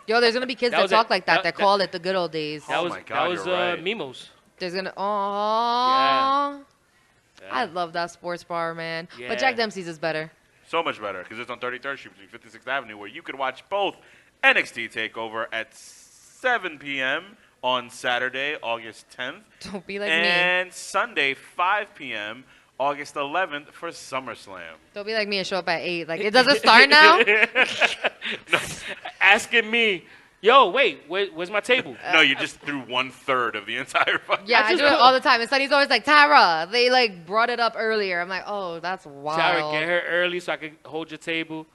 Yo, there's gonna be kids That that was talk it. like that. That- They call it the good old days. That Oh was my God, that was you're right. Mimos. There's gonna Yeah. I love that sports bar, man. Yeah. But Jack Dempsey's is better. So much better because it's on 33rd Street between 56th Avenue, where you could watch both NXT TakeOver at 7 p.m. on Saturday, August 10th, Don't be like me. and Sunday, 5 p.m., August 11th for SummerSlam. Don't be like me and show up at 8. Like, it doesn't start now? Asking me, yo, wait, where's my table? No, you just threw 1/3 of the entire fucking. Yeah, I I just do it put- all the time. And Sonny's always like, Tyra, they like brought it up earlier. I'm like, oh, that's wild. Tara, get her early so I can hold your table.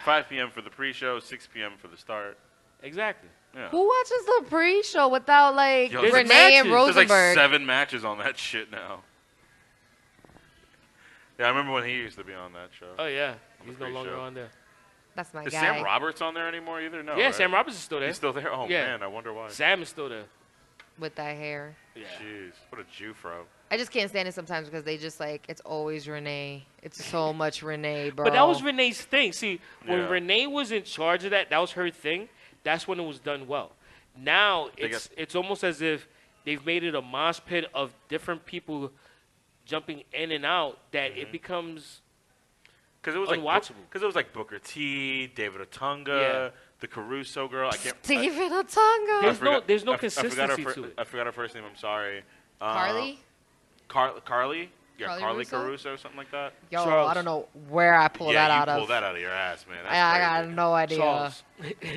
5 p.m. for the pre-show, 6 p.m. for the start. Exactly. Yeah. Who watches the pre-show without like Yo, there's Renee and matches. There's like Rosenberg? 7 matches on that shit now. Yeah, I remember when he used to be on that show. Oh yeah, On he's the no longer pre-show. on there. That's my Is guy. Sam Roberts on there anymore either? No. Yeah, right? Sam Roberts is still there. He's still there. Oh Yeah. man, I wonder why. Sam is still there. With that hair. Yeah. Jeez, what a Jew-fro. I just can't stand it sometimes because they just like, it's always Renee. It's so much Renee, bro. But that was Renee's thing. See, when Yeah. Renee was in charge of that was her thing. That's when it was done well. Now it's almost as if they've made it a mosh pit of different people jumping in and out that it becomes Because it was unwatchable. Because it was like Booker T, David Otunga, Yeah. the Caruso girl. I can't. David Otunga. There's no I forgot her consistency to it. I forgot her first name. I'm sorry. Carly? Carly? Yeah, Carly Carly Russo? Caruso, something like that. Yo, Charles. I don't know where I pulled that out you of. pulled that out of your ass, man. That's I got crazy. no idea. Charles.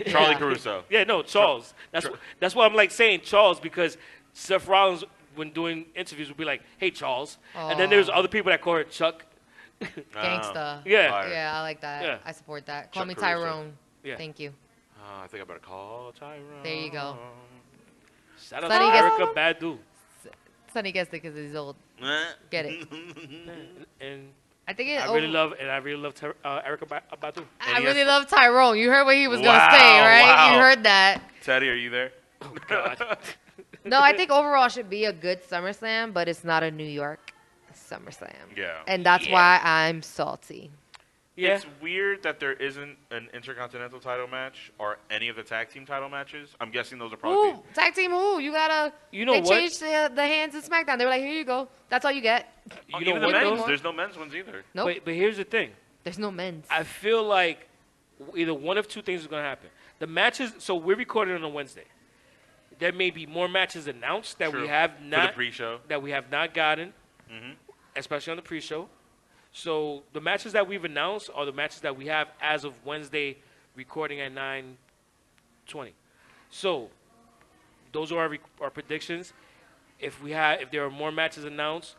Charlie Yeah. Caruso. Yeah, no, Charles. That's why I'm like saying Charles because Seth Rollins, when doing interviews, would be like, "Hey, Charles," and then there's other people that call her Chuck. Gangsta. Yeah. Fire. Yeah, I like that. Yeah. I support that. Call Chuck me Caruso. Tyrone. Yeah. Thank you. I think I better call Tyrone. There you go. Shout out Sonny to gets- Erica Badu. Sonny gets it because he's old. Eh. Get it. And I think it. I really love Erica Badu. I And he really has- love Tyrone. You heard what he was gonna Wow, say, right? wow. You heard that. Teddy, are you there? God. No, I think overall should be a good SummerSlam, but it's not a New York SummerSlam. Yeah. And that's why I'm salty. Yeah. It's weird that there isn't an Intercontinental title match or any of the tag team title matches. I'm guessing those are probably. Who? Tag team who? You gotta. You know they what? changed the hands in SmackDown. They were like, here you go. That's all you get. You know Even the what, men's. though? There's no men's ones either. Nope. But here's the thing. There's no men's. I feel like either one of two things is going to happen. The matches, so we're recording on a Wednesday. There may be more matches announced that True. we have For not the pre-show. that we have not gotten, Mhm. especially on the pre-show. So the matches that we've announced are the matches that we have as of Wednesday, recording at 9:20. So those are our predictions. If there are more matches announced,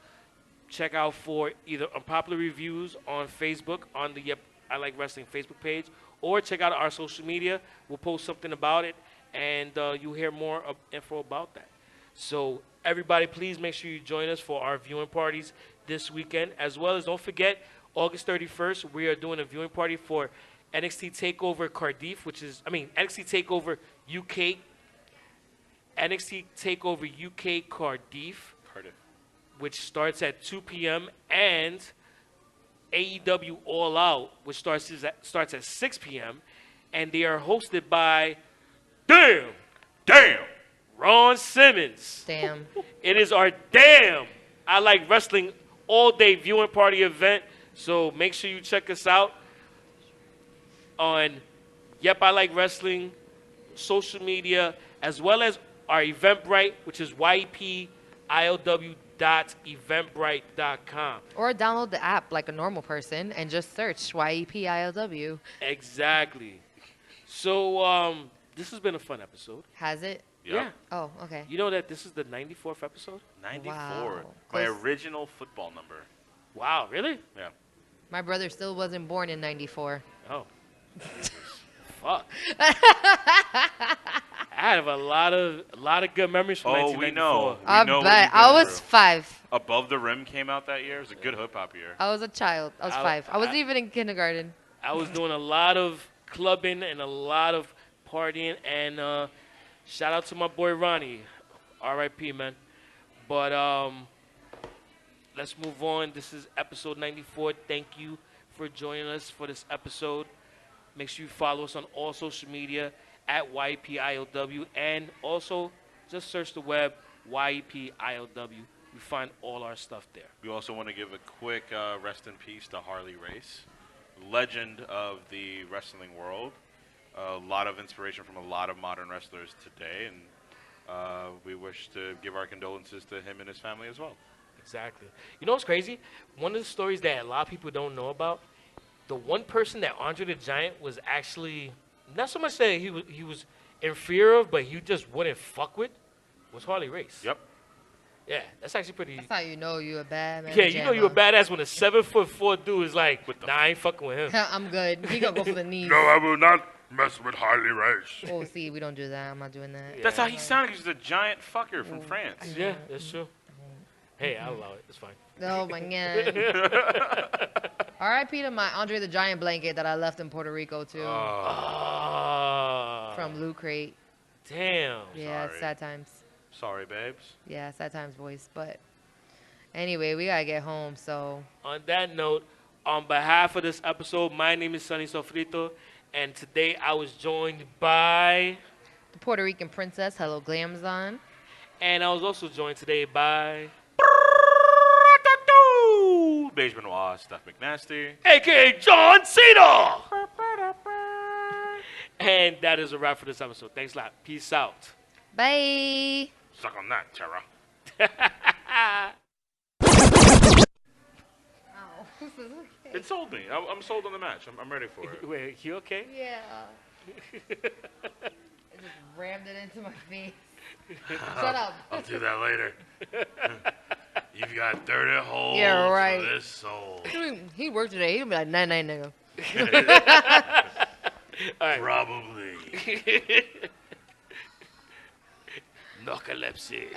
check out for either unpopular reviews on Facebook on the I Like Wrestling Facebook page, or check out our social media. We'll post something about it, and you'll hear more info about that. So everybody, please make sure you join us for our viewing parties this weekend, as well as don't forget August 31st, we are doing a viewing party for NXT TakeOver Cardiff, NXT TakeOver UK, NXT TakeOver UK Cardiff, which starts at 2 p.m., and AEW All Out, which starts at 6 p.m., and they are hosted by Damn Ron Simmons. Damn. It is our Damn I Like Wrestling all-day viewing party event, so make sure you check us out on Yep I Like Wrestling, social media, as well as our Eventbrite, which is yepilw.eventbrite.com. Or download the app like a normal person and just search YEPILW. Exactly. So this has been a fun episode. Has it? Yep. Yeah. Oh, okay. You know that this is the 94th episode? 94. Wow. My Close. original football number. Wow, really? Yeah. My brother still wasn't born in 94. Oh. Fuck. I have a lot of good memories from Oh, we know. 1994. I know what bet. you've been I was through. 5. Above the Rim came out that year. It was a good hip hop year. I was a child. I was 5. I wasn't even in kindergarten. I was doing a lot of clubbing and a lot of partying, and shout out to my boy Ronnie, R.I.P. man. But let's move on. This is episode 94. Thank you for joining us for this episode. Make sure you follow us on all social media at YEPILW, and also just search the web YEPILW. You find all our stuff there. We also want to give a quick rest in peace to Harley Race, legend of the wrestling world. A lot of inspiration from a lot of modern wrestlers today, and we wish to give our condolences to him and his family as well. Exactly. You know what's crazy? One of the stories that a lot of people don't know about, the one person that Andre the Giant was actually, not so much that he was in fear of, but he just wouldn't fuck with, was Harley Race. Yep. Yeah, that's actually pretty. That's how you know you a bad man. Yeah, you know you a badass when a 7'4" dude is like, nah, I ain't fucking with him. I'm good. He gonna go for the knees. No, I will not mess with Harley Race. Oh, see, we don't do that. I'm not doing that. That's how he sounded. He's a giant fucker from France. Yeah, that's true. Hey, I'll allow it. It's fine. Oh my god. R.I.P. to my Andre the Giant blanket that I left in Puerto Rico too. From Loot Crate. Damn. Yeah, Sorry. sad times. Sorry, babes. Yeah, sad times, boys. But anyway, we gotta get home. So On that note, on behalf of this episode, my name is Sonny Sofrito, and today I was joined by, the Puerto Rican princess, hello Glamzon. and I was also joined today by, Beige Benoit, Steph McNasty. a.k.a. John Cena. And that is a wrap for this episode. Thanks a lot. Peace out. Bye. Suck on that, Tara. Oh, this is okay. It sold me. I'm sold on the match. I'm ready for it. Wait, you okay? Yeah. It just rammed it into my face. Shut up. I'll do that later. You've got dirty holes Yeah, right. for this soul. He worked today. He'll be like, nah, nigga. Probably. Narcolepsy.